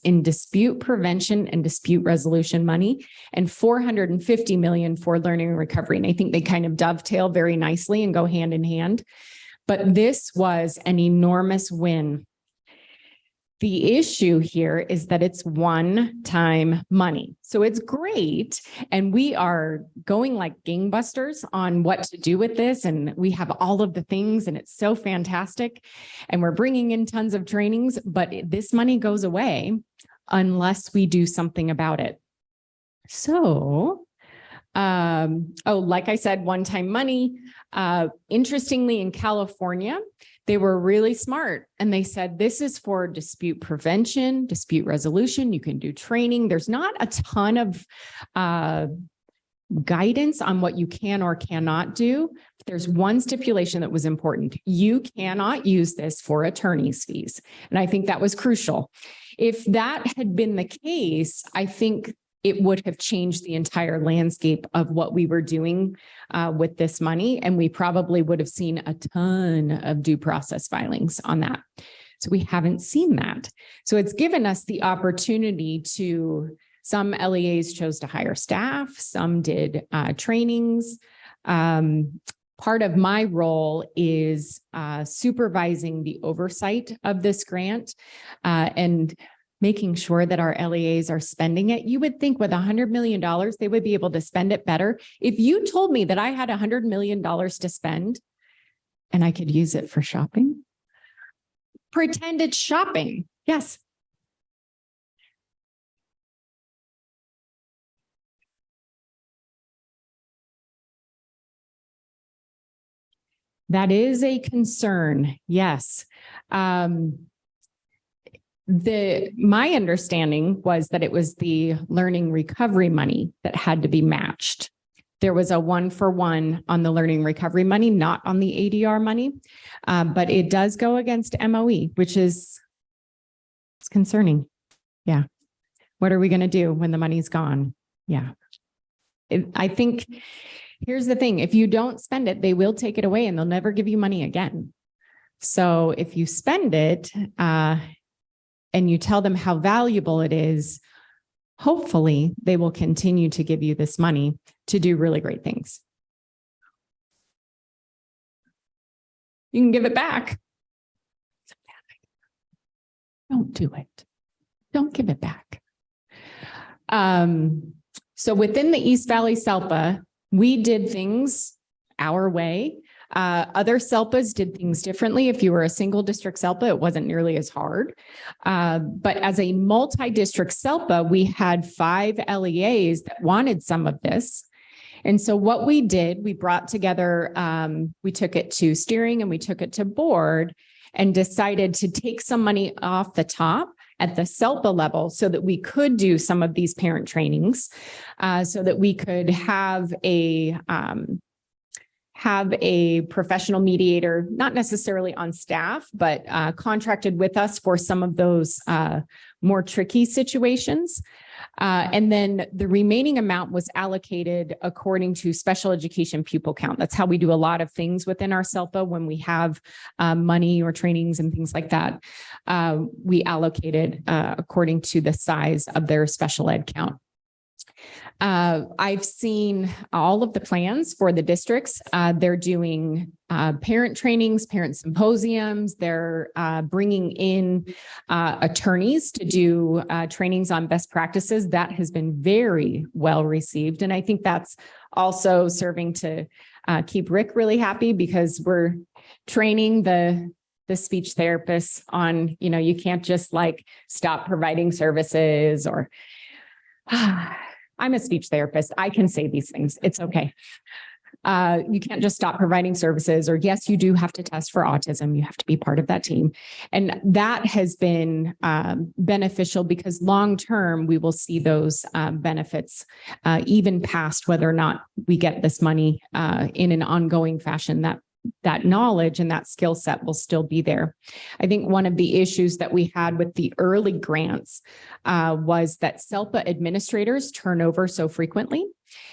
in dispute prevention and dispute resolution money and $450 million for learning and recovery. And I think they kind of dovetail very nicely and go hand in hand. But this was an enormous win. The issue here is that it's one-time money. So it's great. And we are going like gangbusters on what to do with this. And we have all of the things and it's so fantastic. And we're bringing in tons of trainings, but this money goes away unless we do something about it. So, like I said, one-time money. Interestingly, in California, they were really smart and they said, this is for dispute prevention, dispute resolution. You can do training. There's not a ton of guidance on what you can or cannot do. There's one stipulation that was important. You cannot use this for attorney's fees. And I think that was crucial. If that had been the case, I think it would have changed the entire landscape of what we were doing with this money. And we probably would have seen a ton of due process filings on that. So we haven't seen that. So it's given us the opportunity to, some LEAs chose to hire staff, some did trainings. Part of my role is supervising the oversight of this grant and making sure that our LEAs are spending it. You would think with $100 million, they would be able to spend it better. If you told me that I had $100 million to spend and I could use it for shopping, pretend it's shopping. Yes. That is a concern. Yes. My understanding was that it was the learning recovery money that had to be matched. There was a 1-for-1 on the learning recovery money, not on the ADR money. But it does go against MOE, which is it's concerning. Yeah. What are we going to do when the money's gone? Yeah. I think here's the thing. If you don't spend it, they will take it away and they'll never give you money again. So if you spend it and you tell them how valuable it is, hopefully they will continue to give you this money to do really great things. You can give it back. Don't do it. Don't give it back. So within the East Valley SELPA, we did things our way. Other SELPAs did things differently. If you were a single district SELPA, it wasn't nearly as hard. But as a multi-district SELPA, we had 5 LEAs that wanted some of this. And so what we did, we brought together, we took it to steering and we took it to board and decided to take some money off the top at the SELPA level so that we could do some of these parent trainings, so that we could have a professional mediator, not necessarily on staff, but contracted with us for some of those more tricky situations. And then the remaining amount was allocated according to special education pupil count. That's how we do a lot of things within our SELPA when we have money or trainings and things like that. We allocated according to the size of their special ed count. I've seen all of the plans for the districts. They're doing parent trainings, parent symposiums. They're bringing in attorneys to do trainings on best practices. That has been very well received. And I think that's also serving to keep Rick really happy because we're training the speech therapists on, you can't just like stop providing services or I'm a speech therapist. I can say these things. It's okay. You can't just stop providing services, or yes, you do have to test for autism. You have to be part of that team. And that has been beneficial because long-term, we will see those benefits even past whether or not we get this money in an ongoing fashion. That knowledge and that skill set will still be there. I think one of the issues that we had with the early grants was that SELPA administrators turn over so frequently.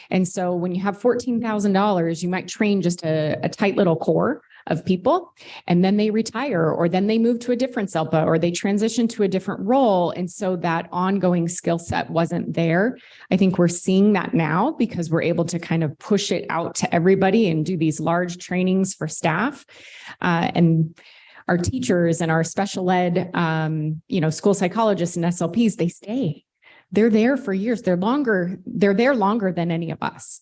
And so when you have $14,000, you might train just a tight little core of people, and then they retire, or then they move to a different SELPA, or they transition to a different role. And so that ongoing skill set wasn't there. I think we're seeing that now because we're able to kind of push it out to everybody and do these large trainings for staff. And our teachers and our special ed, school psychologists and SLPs, they stay. They're there for years. They're there longer than any of us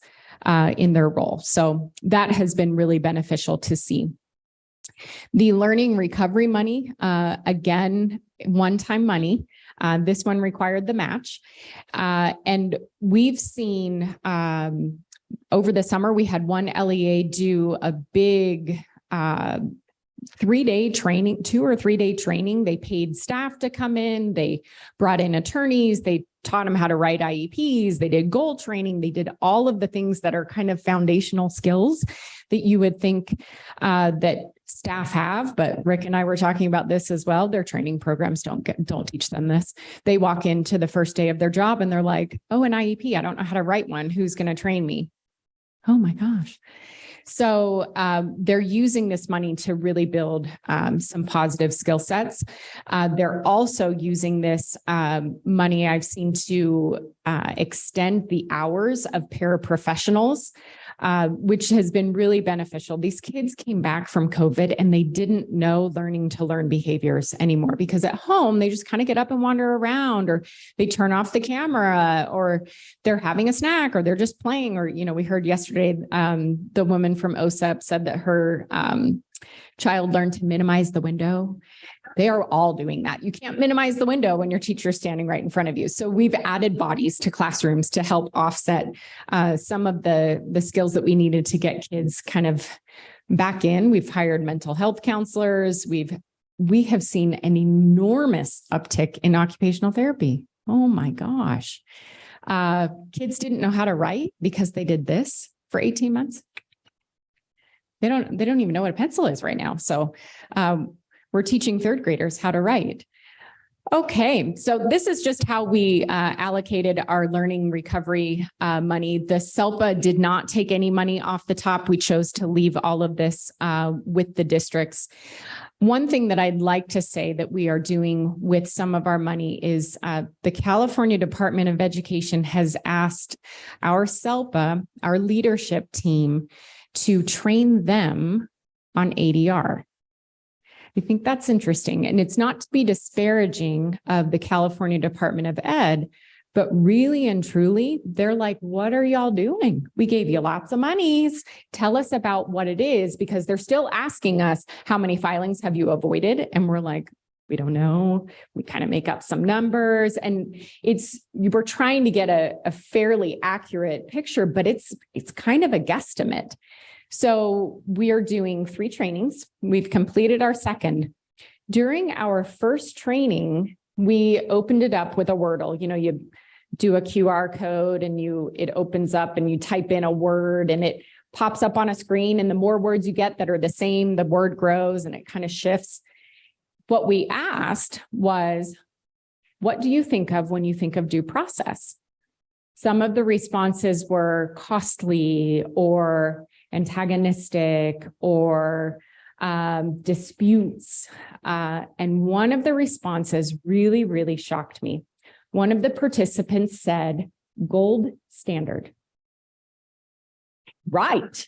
in their role. So that has been really beneficial to see. The learning recovery money, again, one-time money. This one required the match. And we've seen over the summer, we had one LEA do a big 3-day training, 2 or 3 day training. They paid staff to come in. They brought in attorneys. They taught them how to write IEPs. They did goal training. They did all of the things that are kind of foundational skills that you would think that staff have. But Rick and I were talking about this as well. Their training programs don't teach them this. They walk into the first day of their job and they're like, oh, an IEP. I don't know how to write one. Who's going to train me? Oh my gosh. So they're using this money to really build some positive skill sets. They're also using this money I've seen to extend the hours of paraprofessionals, which has been really beneficial. These kids came back from COVID and they didn't know learning to learn behaviors anymore because at home, they just kind of get up and wander around, or they turn off the camera, or they're having a snack, or they're just playing. Or, we heard yesterday, the woman from OSEP said that her child learned to minimize the window. They are all doing that. You can't minimize the window when your teacher's standing right in front of you. So we've added bodies to classrooms to help offset some of the skills that we needed to get kids kind of back in. We've hired mental health counselors. We have seen an enormous uptick in occupational therapy. Oh my gosh. Kids didn't know how to write because they did this. for 18 months. They don't even know what a pencil is right now. So we're teaching third graders how to write. Okay, so this is just how we allocated our learning recovery money. The SELPA did not take any money off the top. We chose to leave all of this with the districts. One thing that I'd like to say that we are doing with some of our money is the California Department of Education has asked our SELPA, our leadership team, to train them on ADR. I think that's interesting. And it's not to be disparaging of the California Department of Ed, but really and truly, they're like, what are y'all doing? We gave you lots of monies. Tell us about what it is, because they're still asking us, how many filings have you avoided? And we're like, we don't know. We kind of make up some numbers, and we're trying to get a fairly accurate picture, but it's kind of a guesstimate. So we are doing 3 trainings. We've completed our second. During our first training, we opened it up with a Wordle. You know, you do a QR code and it opens up and you type in a word and it pops up on a screen. And the more words you get that are the same, the word grows and it kind of shifts. What we asked was, what do you think of when you think of due process? Some of the responses were costly or antagonistic or disputes. And one of the responses really, really shocked me. One of the participants said, gold standard. Right.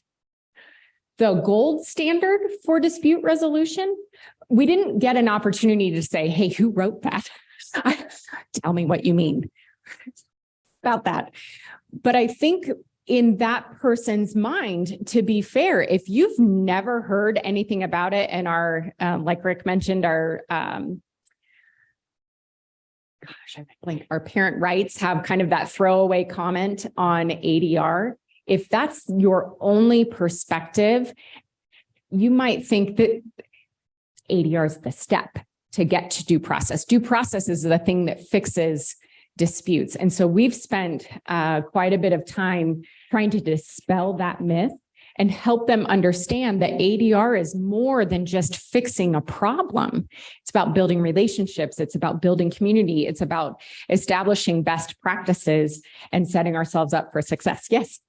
The gold standard for dispute resolution. We didn't get an opportunity to say, hey, who wrote that? Tell me what you mean about that. But I think in that person's mind, to be fair, if you've never heard anything about it, and our, like Rick mentioned, our, our parent rights have kind of that throwaway comment on ADR. If that's your only perspective, you might think that ADR is the step to get to due process. Due process is the thing that fixes disputes. And so we've spent quite a bit of time trying to dispel that myth and help them understand that ADR is more than just fixing a problem. It's about building relationships. It's about building community. It's about establishing best practices and setting ourselves up for success. Yes.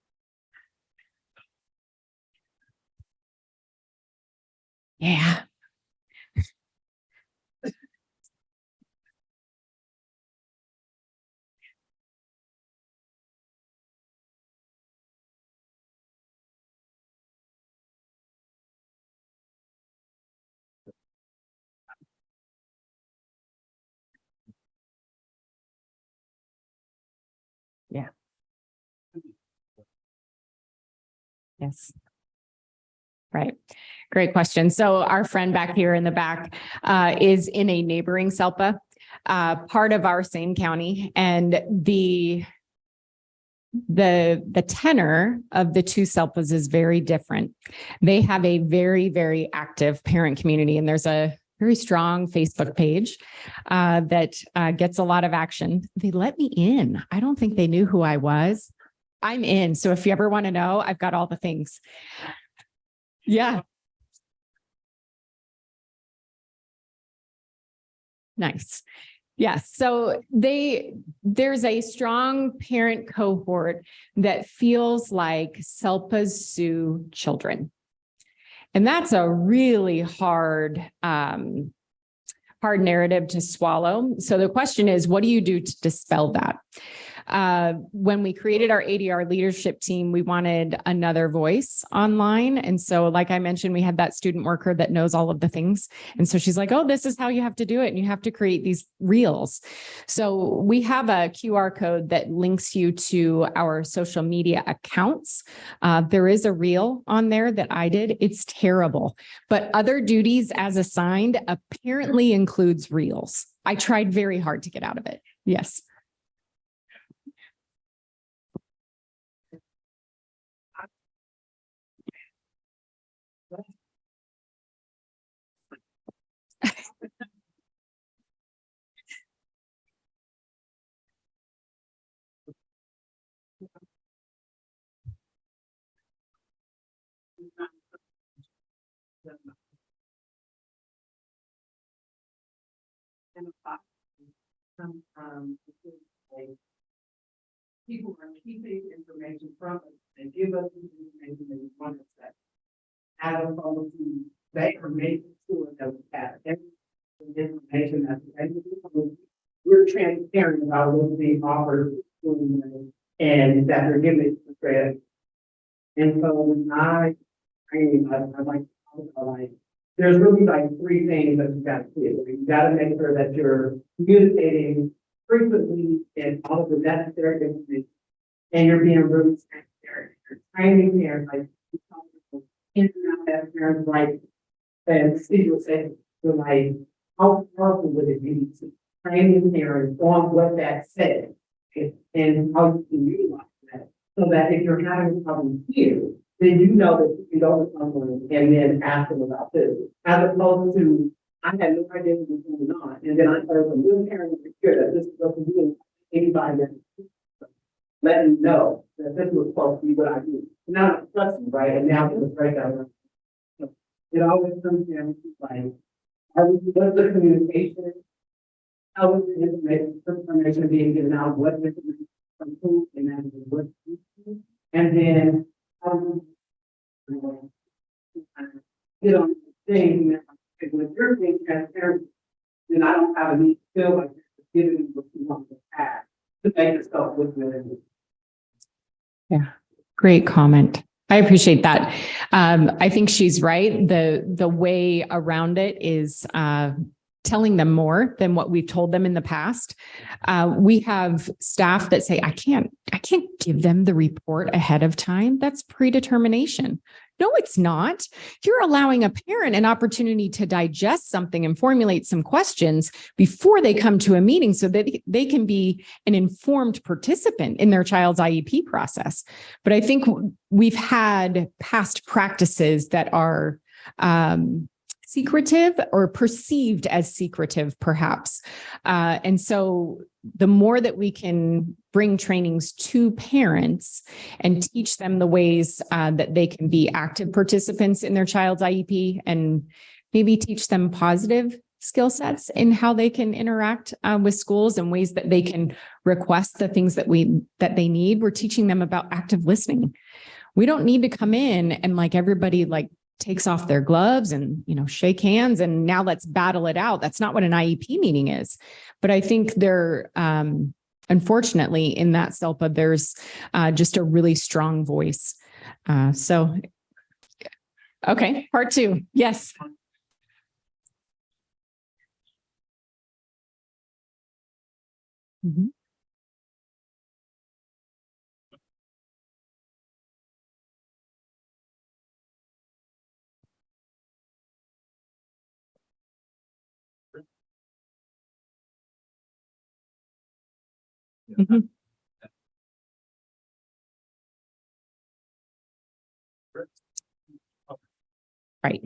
Yeah. Yeah. Yes. Right. Great question. So our friend back here in the back is in a neighboring SELPA, part of our same county, and the tenor of the 2 SELPAs is very different. They have a very, very active parent community, and there's a very strong Facebook page that gets a lot of action. They let me in. I don't think they knew who I was. I'm in. So if you ever want to know, I've got all the things. Yeah. Nice. Yes. So there's a strong parent cohort that feels like SELPAs sue children. And that's a really hard narrative to swallow. So the question is, what do you do to dispel that? When we created our ADR leadership team, we wanted another voice online. And so, like I mentioned, we had that student worker that knows all of the things. And so she's like, oh, this is how you have to do it. And you have to create these reels. So we have a QR code that links you to our social media accounts. There is a reel on there that I did. It's terrible, but other duties as assigned apparently includes reels. I tried very hard to get out of it. Yes. And some, like, people are keeping information from us, they give us the information they want us to. As opposed to, they are making sure that we have every information that's available. We're transparent about what's being offered, and that we're giving it to credit. And so when I like to talk about, like, there's really like three things that you gotta do. You gotta make sure that you're communicating frequently and all of the necessary information. And you're being really transparent. You're training parents, like, in and out of parents, like, and Steve was saying, so like, how powerful would it be to train parents on what that says? And how you can utilize that, so that if you're having a problem here, then you know that you can go to someone and then ask them about this. As opposed to, I had no idea what was going on, and then I heard from one parent in secure that this wasn't doing anybody that let me know that this was supposed to be what I do. Now I'm trusting, right? And now it's a breakdown. So it always comes down to like, what's the communication? How is the information being given out? What information from who and then what? And then how do you get on the thing that when you're being transparent, then I don't have a need to feel like you're giving what you want to have to make yourself look good. Yeah, great comment. I appreciate that. I think she's right. The way around it is telling them more than what we've told them in the past. We have staff that say, I can't give them the report ahead of time. That's predetermination. No, it's not. You're allowing a parent an opportunity to digest something and formulate some questions before they come to a meeting so that they can be an informed participant in their child's IEP process. But I think we've had past practices that are secretive or perceived as secretive, perhaps. And so the more that we can bring trainings to parents and teach them the ways that they can be active participants in their child's IEP, and maybe teach them positive skill sets in how they can interact with schools and ways that they can request the things that they need. We're teaching them about active listening. We don't need to come in and like everybody like takes off their gloves and, shake hands and now let's battle it out. That's not what an IEP meeting is. But I think unfortunately in that SELPA, there's just a really strong voice. Okay, part two. Yes. Mm-hmm. Mm-hmm. Right.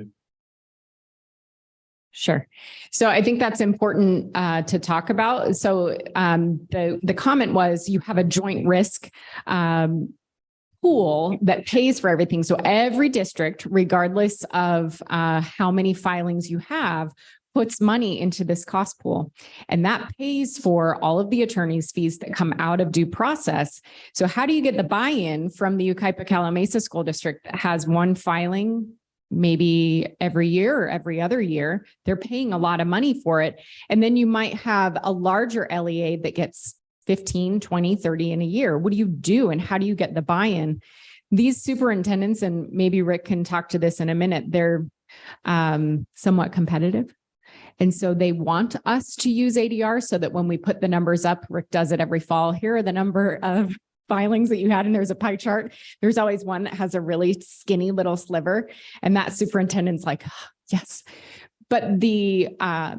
Sure. So I think that's important to talk about. So the comment was you have a joint risk pool that pays for everything. So every district, regardless of how many filings you have, puts money into this cost pool, and that pays for all of the attorney's fees that come out of due process. So how do you get the buy-in from the Yucaipa-Calimesa School District that has one filing maybe every year or every other year? They're paying a lot of money for it. And then you might have a larger LEA that gets 15, 20, 30 in a year. What do you do? And how do you get the buy-in? These superintendents, and maybe Rick can talk to this in a minute, they're somewhat competitive. And so they want us to use ADR so that when we put the numbers up, Rick does it every fall. Here are the number of filings that you had, and there's a pie chart. There's always one that has a really skinny little sliver. And that superintendent's like, oh, yes. But I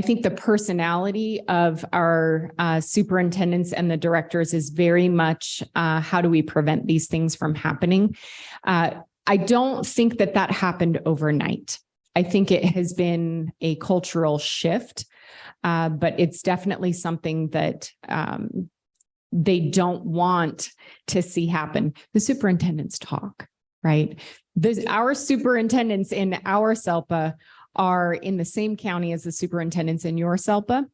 think the personality of our superintendents and the directors is very much how do we prevent these things from happening? I don't think that happened overnight. I think it has been a cultural shift, but it's definitely something that they don't want to see happen. The superintendents talk. right? Our superintendents in our SELPA are in the same county as the superintendents in your SELPA.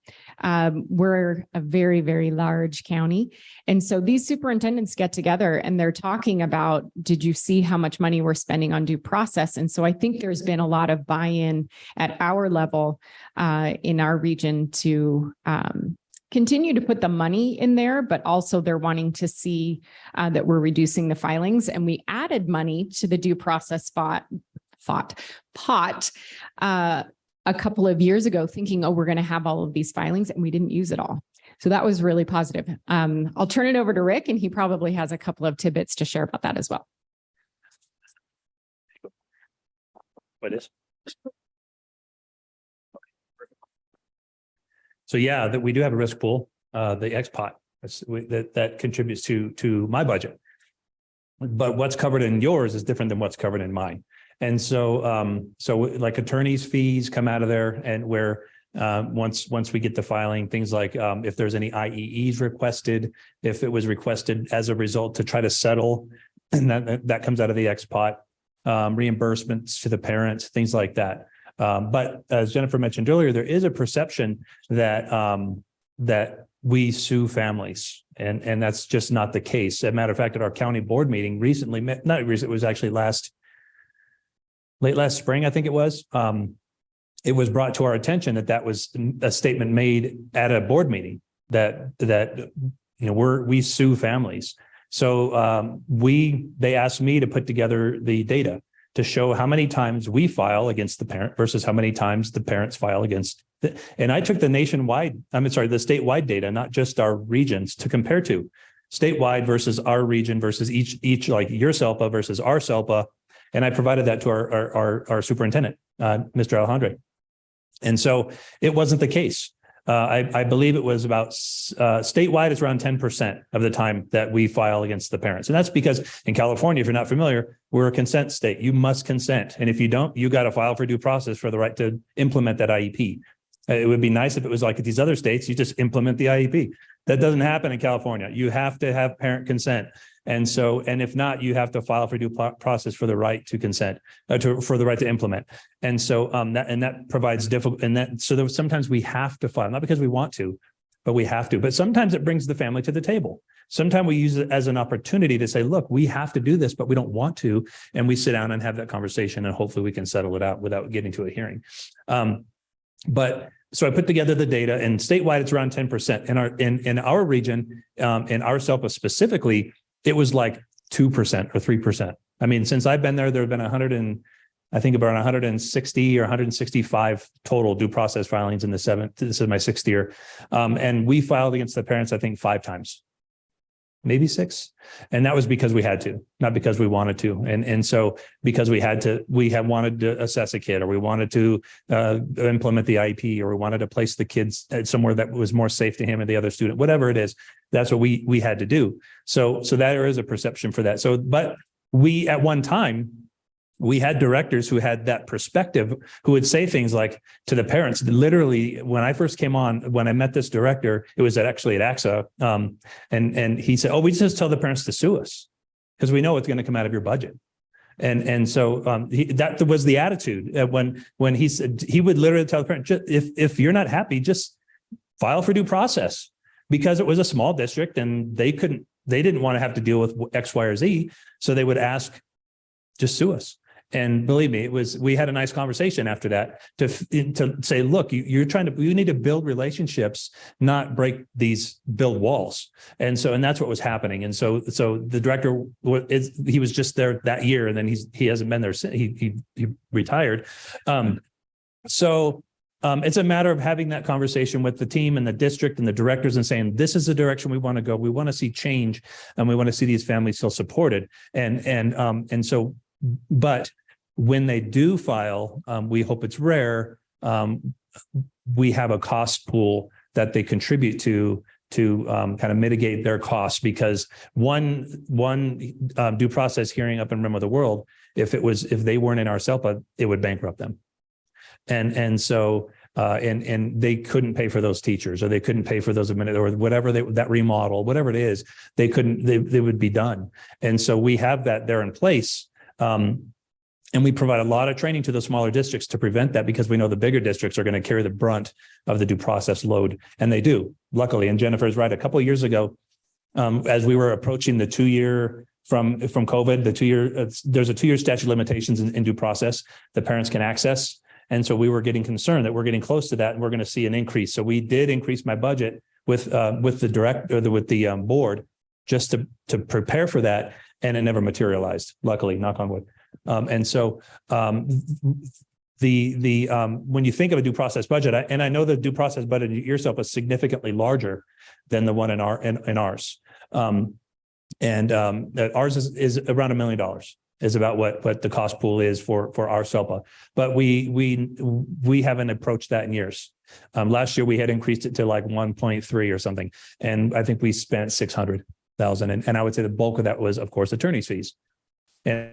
We're a very, very large county. And so these superintendents get together and they're talking about, did you see how much money we're spending on due process? And so I think there's been a lot of buy-in at our level in our region to continue to put the money in there, but also they're wanting to see that we're reducing the filings. And we added money to the due process pot a couple of years ago, thinking, oh, we're going to have all of these filings, and we didn't use it all. So that was really positive. I'll turn it over to Rick, and he probably has a couple of tidbits to share about that as well. What is? So yeah, that we do have a risk pool, the XPOT that contributes to my budget. But what's covered in yours is different than what's covered in mine. And so, like attorneys' fees come out of there, and where once we get the filing, things like if there's any IEEs requested, if it was requested as a result to try to settle, and that comes out of the XPOT, reimbursements to the parents, things like that. But as Jennifer mentioned earlier, there is a perception that that we sue families, and that's just not the case. As a matter of fact, at our county board meeting recently, not recent, it was actually late last spring, I think it was brought to our attention that was a statement made at a board meeting that we sue families. So they asked me to put together the data to show how many times we file against the parent versus how many times the parents file against and I took the statewide data, not just our regions, to compare to statewide versus our region versus each like your SELPA versus our SELPA. And I provided that to our superintendent, Mr. Alejandre. And so it wasn't the case. I believe it was about statewide, it's around 10% of the time that we file against the parents. And that's because in California, if you're not familiar, we're a consent state. You must consent. And if you don't, you got to file for due process for the right to implement that IEP. It would be nice if it was like these other states, you just implement the IEP. That doesn't happen in California. You have to have parent consent. And so, and if not, you have to file for due process for the right to consent, for the right to implement. And so that provides sometimes we have to file, not because we want to, but we have to. But sometimes it brings the family to the table. Sometimes we use it as an opportunity to say, look, we have to do this, but we don't want to. And we sit down and have that conversation, and hopefully we can settle it out without getting to a hearing. So I put together the data, and statewide, it's around 10%. In our region, in our SELPA specifically, it was like 2% or 3%. I mean, since I've been there, there have been about 160 or 165 total due process filings in this is my 6th year. And we filed against the parents, I think 5 times, maybe 6. And that was because we had to, not because we wanted to. And so because we have wanted to assess a kid, or we wanted to implement the IEP, or we wanted to place the kids somewhere that was more safe to him and the other student, whatever it is, that's what we had to do. So there is a perception for that. But we, at one time, we had directors who had that perspective, who would say things like to the parents, literally, when I first came on, when I met this director, it was actually at AXA. And he said, oh, we just tell the parents to sue us because we know it's going to come out of your budget. And so that was the attitude when he said, he would literally tell the parent, if you're not happy, just file for due process, because it was a small district and they didn't want to have to deal with X, Y, or Z. So they would ask, just sue us. And believe me, we had a nice conversation after that to say, look, you need to build relationships, not build walls. And that's what was happening. And so the director, he was just there that year, and then he hasn't been there since he retired. It's a matter of having that conversation with the team and the district and the directors and saying, this is the direction we want to go. We want to see change, and we want to see these families still supported. But when they do file, we hope it's rare. We have a cost pool that they contribute to kind of mitigate their costs, because one due process hearing up in Rim of the World, if they weren't in our SELPA, it would bankrupt them. And they couldn't pay for those teachers, or they couldn't pay for those administrators, or whatever that remodel, whatever it is, they would be done. And so we have that there in place. And we provide a lot of training to the smaller districts to prevent that, because we know the bigger districts are going to carry the brunt of the due process load. And they do, luckily. And Jennifer is right. A couple of years ago, as we were approaching the 2-year from COVID, there's a 2-year statute of limitations in due process that parents can access. And so we were getting concerned that we're getting close to that and we're going to see an increase. So we did increase my budget with the board just to prepare for that. And it never materialized, luckily, knock on wood. And so when you think of a due process budget, and I know the due process budget at yourself is significantly larger than the one in ours. Ours is around $1 million is about what the cost pool is for our SELPA. But we haven't approached that in years. Last year we had increased it to like 1.3 or something. And I think we spent $600,000. And I would say the bulk of that was, of course, attorney's fees. And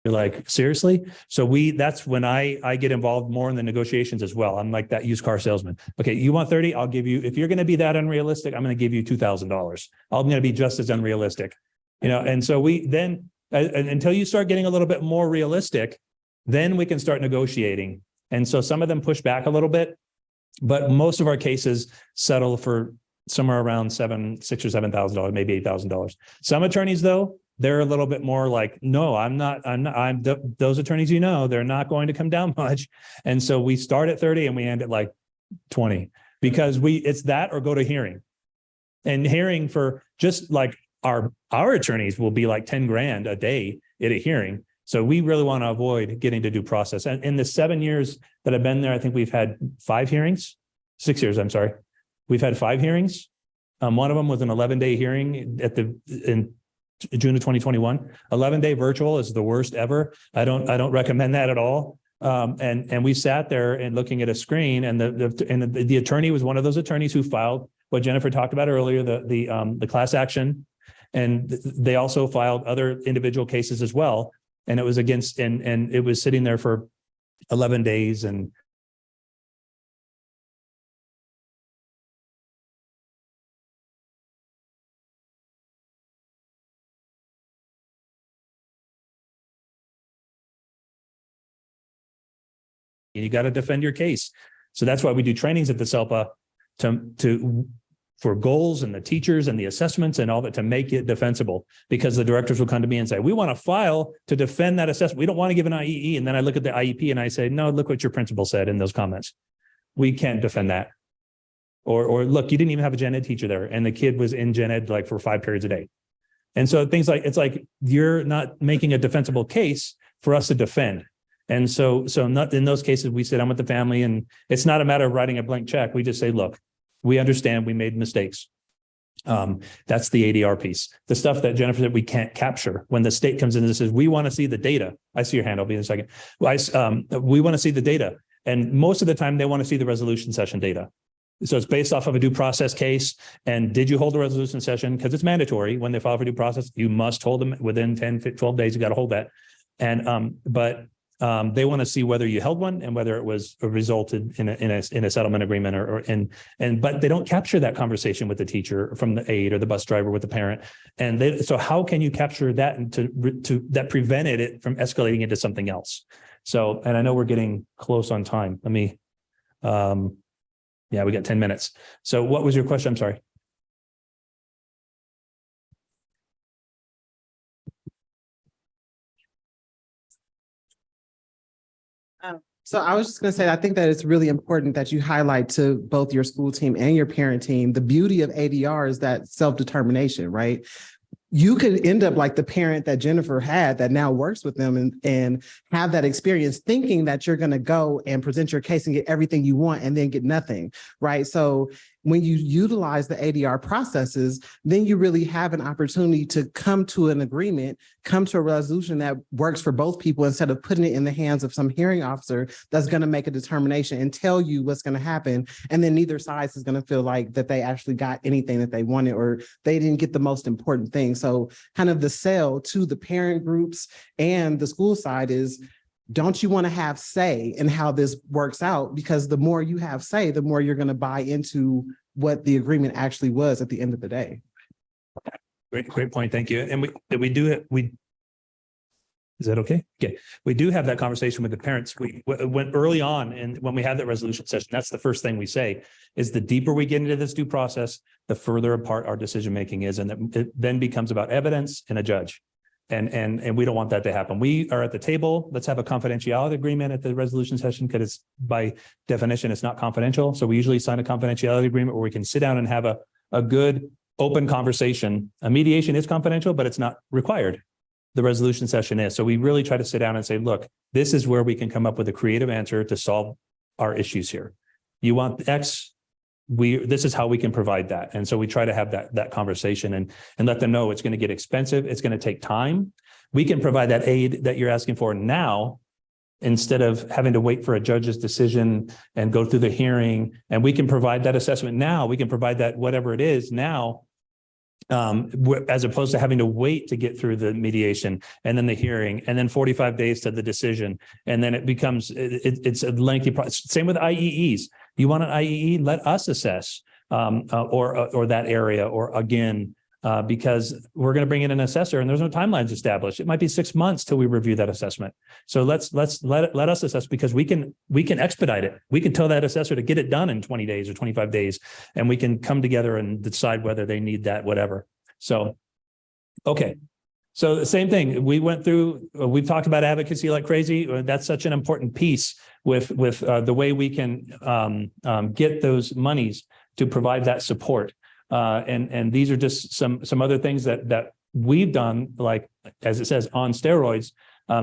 you're like, seriously? So that's when I get involved more in the negotiations as well. I'm like that used car salesman. Okay, you want 30? I'll give you, if you're going to be that unrealistic, I'm going to give you $2,000. I'm going to be just as unrealistic, and so we then, until you start getting a little bit more realistic, then we can start negotiating. And so some of them push back a little bit, but most of our cases settle for somewhere around $6,000 or $7,000, maybe $8,000. Some attorneys, though, they're a little bit more like, no, I'm those attorneys, they're not going to come down much. And so we start at 30 and we end at like 20, because it's that or go to hearing. And hearing for just like our attorneys will be like 10 grand a day at a hearing. So we really want to avoid getting to due process. And in the 7 years that I've been there, I think we've had 5 hearings, 6 years, I'm sorry. We've had 5 hearings. One of them was an 11-day hearing in June of 2021. 11-day virtual is the worst ever. I don't recommend that at all. And we sat there and looking at a screen, and the attorney was one of those attorneys who filed what Jennifer talked about earlier, the class action, and they also filed other individual cases as well. And it was against, and it was sitting there for 11 days, and you got to defend your case. So that's why we do trainings at the SELPA for goals and the teachers and the assessments and all that, to make it defensible, because the directors will come to me and say, we want to file to defend that assessment. We don't want to give an IEE. And then I look at the IEP and I say, no, look what your principal said in those comments. We can't defend that. Or look, you didn't even have a gen ed teacher there, and the kid was in gen ed like for 5 periods a day. And so things like, it's like, you're not making a defensible case for us to defend. And so not in those cases, we sit down with the family, and it's not a matter of writing a blank check. We just say, look, we understand we made mistakes. That's the ADR piece. The stuff that Jennifer said we can't capture. When the state comes in and says, we want to see the data. I see your hand. I'll be in a second. We want to see the data. And most of the time they want to see the resolution session data. So it's based off of a due process case. And did you hold a resolution session? Because it's mandatory when they file for due process, you must hold them within 10, 12 days. You got to hold that. And, they want to see whether you held one and whether it was resulted in a settlement agreement but they don't capture that conversation with the teacher from the aide or the bus driver with the parent. And so how can you capture that and that prevented it from escalating into something else? So, and I know we're getting close on time. Let me, we got 10 minutes. So what was your question? I'm sorry. So I was just going to say, I think that it's really important that you highlight to both your school team and your parent team, the beauty of ADR is that self-determination, right? You could end up like the parent that Jennifer had that now works with them and have that experience thinking that you're going to go and present your case and get everything you want and then get nothing, right? So when you utilize the ADR processes, then you really have an opportunity to come to an agreement, come to a resolution that works for both people instead of putting it in the hands of some hearing officer that's going to make a determination and tell you what's going to happen. And then neither side is going to feel like that they actually got anything that they wanted or they didn't get the most important thing. So kind of the sell to the parent groups and the school side is, don't you want to have say in how this works out? Because the more you have say, the more you're going to buy into what the agreement actually was at the end of the day. Great point. Thank you. And we do it. Is that okay? Okay. We do have that conversation with the parents. We went early on, and when we have that resolution session, that's the first thing we say is the deeper we get into this due process, the further apart our decision making is, and it then becomes about evidence and a judge. And we don't want that to happen. We are at the table. Let's have a confidentiality agreement at the resolution session because it's by definition, it's not confidential. So we usually sign a confidentiality agreement where we can sit down and have a good open conversation. A mediation is confidential, but it's not required. The resolution session is. So we really try to sit down and say, look, this is where we can come up with a creative answer to solve our issues here. You want X, this is how we can provide that. And so we try to have that conversation and let them know it's going to get expensive. It's going to take time. We can provide that aid that you're asking for now, instead of having to wait for a judge's decision and go through the hearing. And we can provide that assessment now. We can provide that whatever it is now, as opposed to having to wait to get through the mediation and then the hearing and then 45 days to the decision. And then it becomes, it's a lengthy process. Same with IEEs. You want an IEE, let us assess or that area or again, because we're going to bring in an assessor and there's no timelines established. It might be 6 months till we review that assessment. So let us assess because we can expedite it. We can tell that assessor to get it done in 20 days or 25 days, and we can come together and decide whether they need that, whatever. So, okay. So the same thing we went through, we've talked about advocacy like crazy. That's such an important piece with the way we can get those monies to provide that support. And these are just some other things that we've done, like, as it says, on steroids,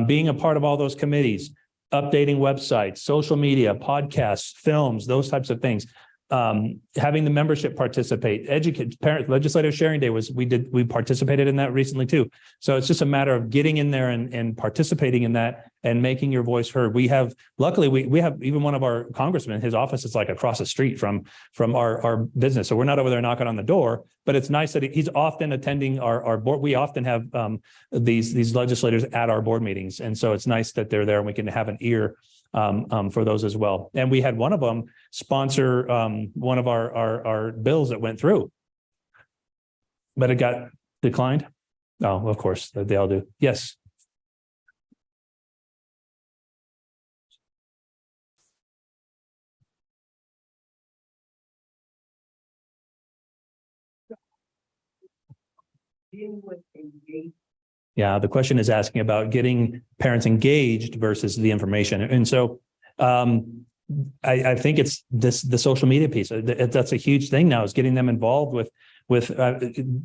being a part of all those committees, updating websites, social media, podcasts, films, those types of things. Having the membership participate, educate parents, legislative sharing day we participated in that recently too. So it's just a matter of getting in there and participating in that and making your voice heard. Luckily we have even one of our congressmen, his office is like across the street from our business. So we're not over there knocking on the door, but it's nice that he's often attending our board. We often have these legislators at our board meetings. And so it's nice that they're there and we can have an ear for those as well. And we had one of them sponsor one of our bills that went through, but it got declined. Oh, of course, they all do. Yes. Yeah, the question is asking about getting parents engaged versus the information. And so I think it's the social media piece. That's a huge thing now, is getting them involved with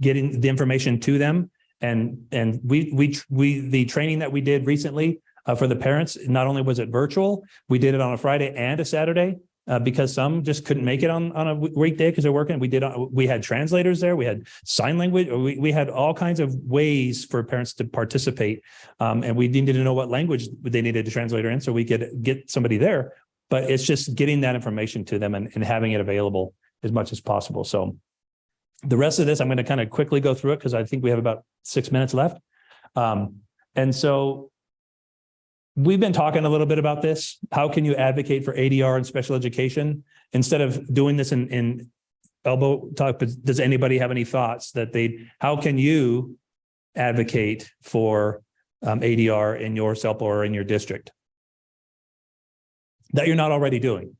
getting the information to them. And the training that we did recently for the parents, not only was it virtual, we did it on a Friday and a Saturday. Because some just couldn't make it on a weekday because they're working. We had translators there. We had sign language. We had all kinds of ways for parents to participate. And we needed to know what language they needed a translator in so we could get somebody there. But it's just getting that information to them and having it available as much as possible. So the rest of this, I'm going to kind of quickly go through it because I think we have about 6 minutes left. And so we've been talking a little bit about this. How can you advocate for ADR and special education instead of doing this in elbow talk? But does anybody have any thoughts how can you advocate for ADR in your SELPA or in your district that you're not already doing?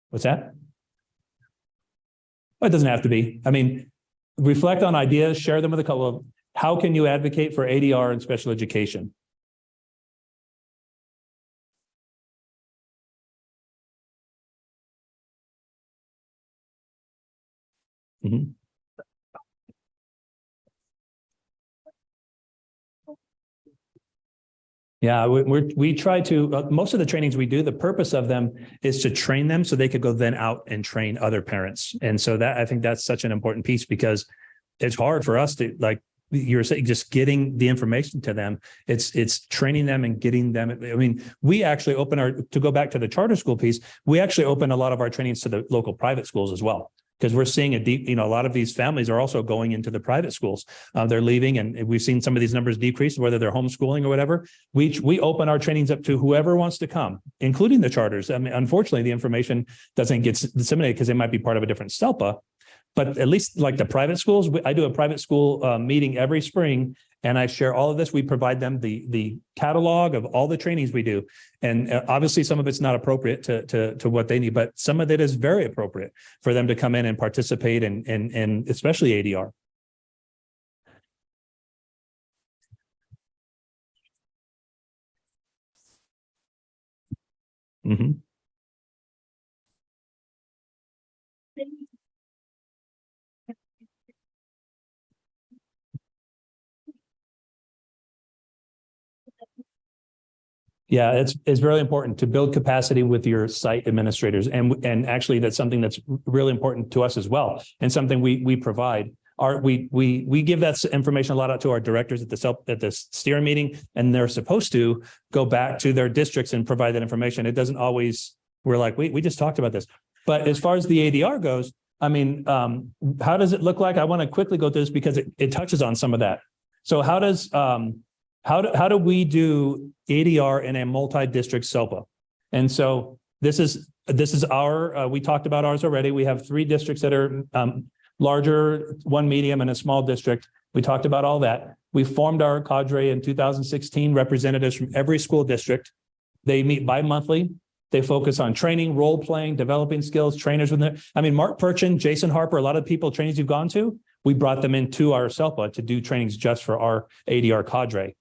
What's that? Well, it doesn't have to be. I mean, reflect on ideas, share them with a couple of. How can you advocate for ADR and special education? Mm-hmm. Yeah, we try to, most of the trainings we do, the purpose of them is to train them so they could go then out and train other parents. And so that, I think that's such an important piece because it's hard for us to, like you were saying, just getting the information to them. It's training them and getting them. I mean, we actually to go back to the charter school piece, we actually open a lot of our trainings to the local private schools as well. Because we're seeing a lot of these families are also going into the private schools. They're leaving, and we've seen some of these numbers decrease, whether they're homeschooling or whatever. We open our trainings up to whoever wants to come, including the charters. I mean, unfortunately, the information doesn't get disseminated because they might be part of a different SELPA. But at least like the private schools, I do a private school meeting every spring, and I share all of this. We provide them the catalog of all the trainings we do. And obviously some of it's not appropriate to what they need, but some of it is very appropriate for them to come in and participate and especially ADR. Mm-hmm. Yeah, it's really important to build capacity with your site administrators. And actually that's something that's really important to us as well. And something we provide. We give that information a lot out to our directors at the steering meeting, and they're supposed to go back to their districts and provide that information. It doesn't always, we're like, we just talked about this. But as far as the ADR goes, I mean, how does it look like? I want to quickly go through this because it touches on some of that. So how do we do ADR in a multi-district SELPA? And so this is our, we talked about ours already. We have 3 districts that are larger, 1 medium, and a small district. We talked about all that. We formed our cadre in 2016, representatives from every school district. They meet bi-monthly. They focus on training, role playing, developing skills, trainers with them. I mean, Mark Purchin, Jason Harper, a lot of people, trainings you've gone to, we brought them into our SELPA to do trainings just for our ADR cadre.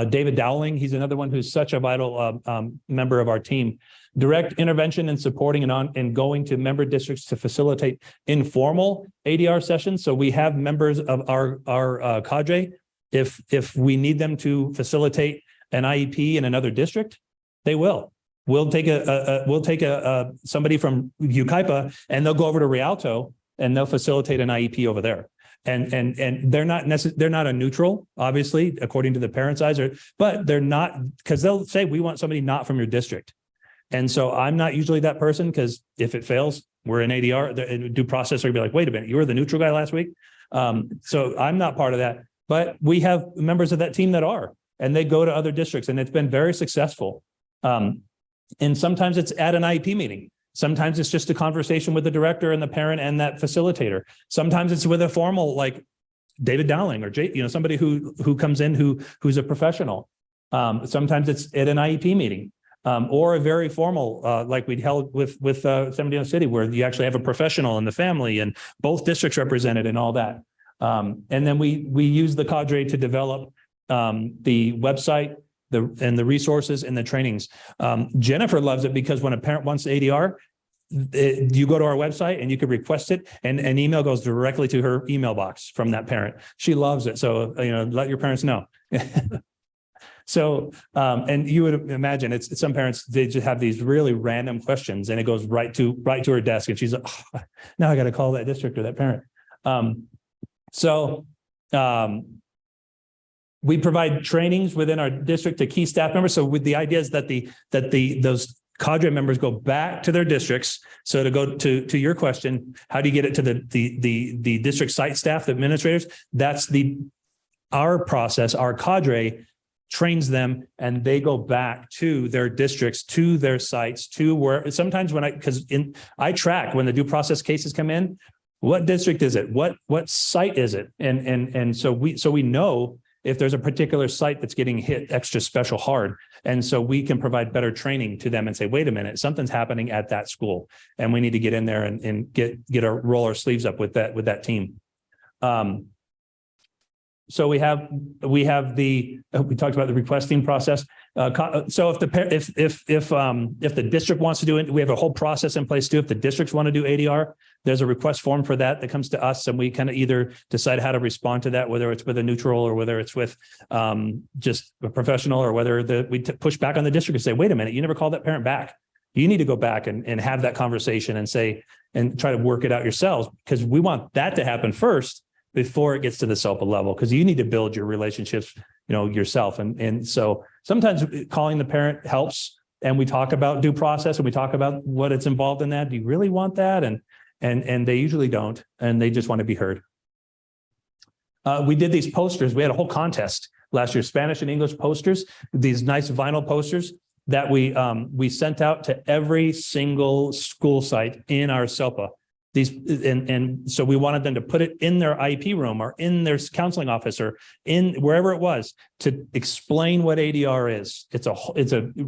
David Dowling, he's another one who's such a vital member of our team. Direct intervention and supporting and going to member districts to facilitate informal ADR sessions. So we have members of our cadre. If we need them to facilitate an IEP in another district, they will. We'll take somebody from Yucaipa and they'll go over to Rialto and they'll facilitate an IEP over there. And they're not a neutral, obviously, according to the parents' eyes, but they're not, because they'll say, we want somebody not from your district. And so I'm not usually that person, because if it fails, we're in ADR, due process, or be like, wait a minute, you were the neutral guy last week. So I'm not part of that, but we have members of that team that are, and they go to other districts, and it's been very successful. And sometimes it's at an IEP meeting. Sometimes it's just a conversation with the director and the parent and that facilitator. Sometimes it's with a formal, like David Dowling or somebody who comes in who's a professional. Sometimes it's at an IEP meeting, or a very formal, like we'd held with San Bernardino City, where you actually have a professional in the family and both districts represented and all that. And then we use the cadre to develop the website, and the resources and the trainings. Jennifer loves it because when a parent wants ADR, you go to our website and you can request it, and an email goes directly to her email box from that parent. She loves it. So, let your parents know. So, and you would imagine it's some parents, they just have these really random questions and it goes right to her desk. And she's like, oh, now I got to call that district or that parent. We provide trainings within our district to key staff members. So with the idea is that those cadre members go back to their districts. So to go to your question, how do you get it to the district site staff, the administrators? That's our process. Our cadre trains them, and they go back to their districts, to their sites, to where sometimes I track when the due process cases come in, what district is it? What site is it? And so we know if there's a particular site that's getting hit extra special hard. And so we can provide better training to them and say, wait a minute, something's happening at that school. And we need to get in there and roll our sleeves up with that team. So we have we talked about the requesting process. So if the district wants to do it, we have a whole process in place too. If the districts want to do ADR, there's a request form for that comes to us, and we kind of either decide how to respond to that, whether it's with a neutral or whether it's with just a professional, or whether we push back on the district and say, wait a minute, you never called that parent back. You need to go back and have that conversation and say, and try to work it out yourselves, because we want that to happen first before it gets to the SELPA level, because you need to build your relationships, yourself. And so sometimes calling the parent helps, and we talk about due process and we talk about what it's involved in that. Do you really want that? And they usually don't, and they just want to be heard. We did these posters. We had a whole contest last year, Spanish and English posters, these nice vinyl posters that we sent out to every single school site in our SELPA. And so we wanted them to put it in their IEP room or in their counseling office or in wherever it was, to explain what ADR is.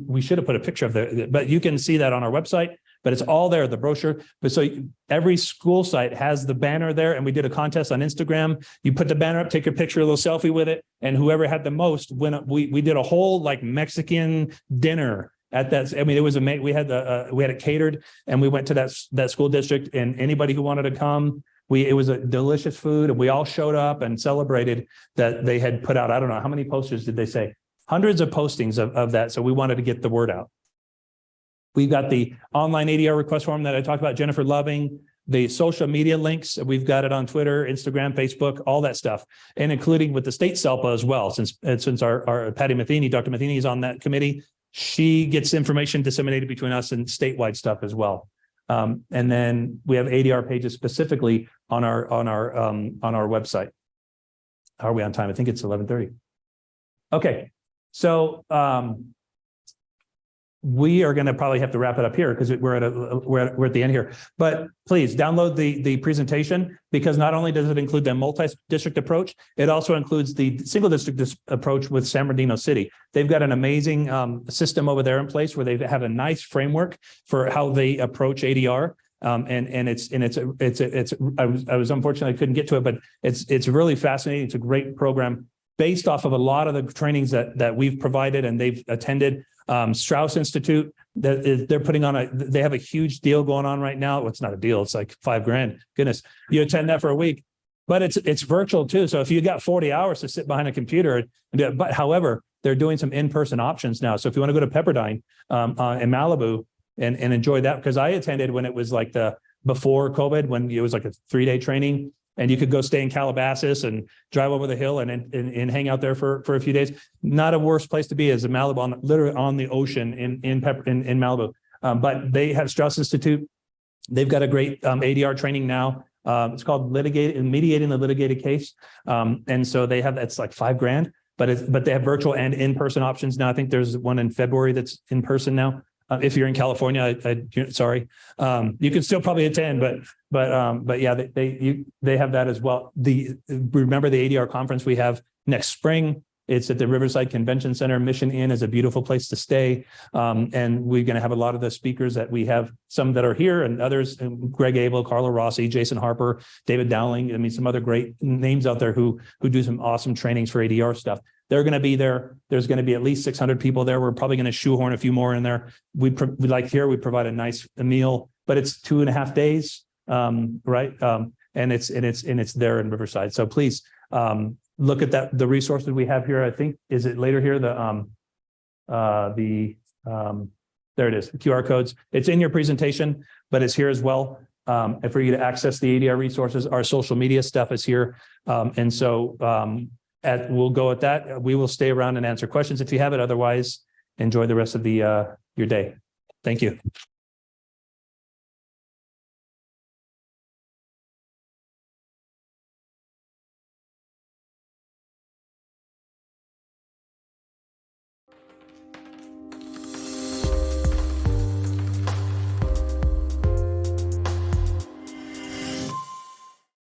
We should have put a picture of but you can see that on our website, but it's all there, the brochure. But so every school site has the banner there, and we did a contest on Instagram. You put the banner up, take a picture, a little selfie with it, and whoever had the most we did a whole like Mexican dinner at that. I mean, it was we had it catered, and we went to that school district, and anybody who wanted to come, it was a delicious food, and we all showed up and celebrated that they had put out, I don't know, how many posters did they say? Hundreds of postings of that. So we wanted to get the word out. We've got the online ADR request form that I talked about, Jennifer Loving, the social media links. We've got it on Twitter, Instagram, Facebook, all that stuff, and including with the state SELPA as well. Since our Patty Matheny, Dr. Matheny is on that committee, she gets information disseminated between us and statewide stuff as well. And then we have ADR pages specifically on our website. Are we on time? I think it's 11:30. Okay, so we are going to probably have to wrap it up here because we're at the end here. But please download the presentation, because not only does it include the multi-district approach, it also includes the single district approach with San Bernardino City. They've got an amazing system over there in place where they have a nice framework for how they approach ADR. I was unfortunately I couldn't get to it, but it's really fascinating. It's a great program based off of a lot of the trainings that we've provided and they've attended. Strauss Institute, they're putting on they have a huge deal going on right now. Well, it's not a deal. It's like $5,000. Goodness, you attend that for a week, but it's virtual too. So if you got 40 hours to sit behind a computer, but however, they're doing some in-person options now. So if you want to go to Pepperdine in Malibu and enjoy that, because I attended when it was like before COVID, when it was like a 3-day training. And you could go stay in Calabasas and drive over the hill and hang out there for a few days. Not a worse place to be as a Malibu, literally on the ocean in Malibu. But they have Strauss Institute. They've got a great ADR training now. It's called Mediating the Litigated Case. And so they have, it's like $5,000, but they have virtual and in-person options now. I think there's one in February that's in person now. If you're in California, sorry, you can still probably attend, but yeah, they have that as well. Remember the ADR conference we have next spring. It's at the Riverside Convention Center. Mission Inn is a beautiful place to stay. And we're going to have a lot of the speakers that we have, some that are here and others, Greg Abel, Carlo Rossi, Jason Harper, David Dowling. I mean, some other great names out there who do some awesome trainings for ADR stuff. They're going to be there. There's going to be at least 600 people there. We're probably going to shoehorn a few more in there. We like here, we provide a nice meal, but it's 2.5 days, right? And it's there in Riverside. So please look at that. The resources we have here, I think, is it later here? There it is, the QR codes. It's in your presentation, but it's here as well. And for you to access the ADR resources, our social media stuff is here. And so we'll go at that. We will stay around and answer questions if you have it. Otherwise, enjoy the rest of your day. Thank you.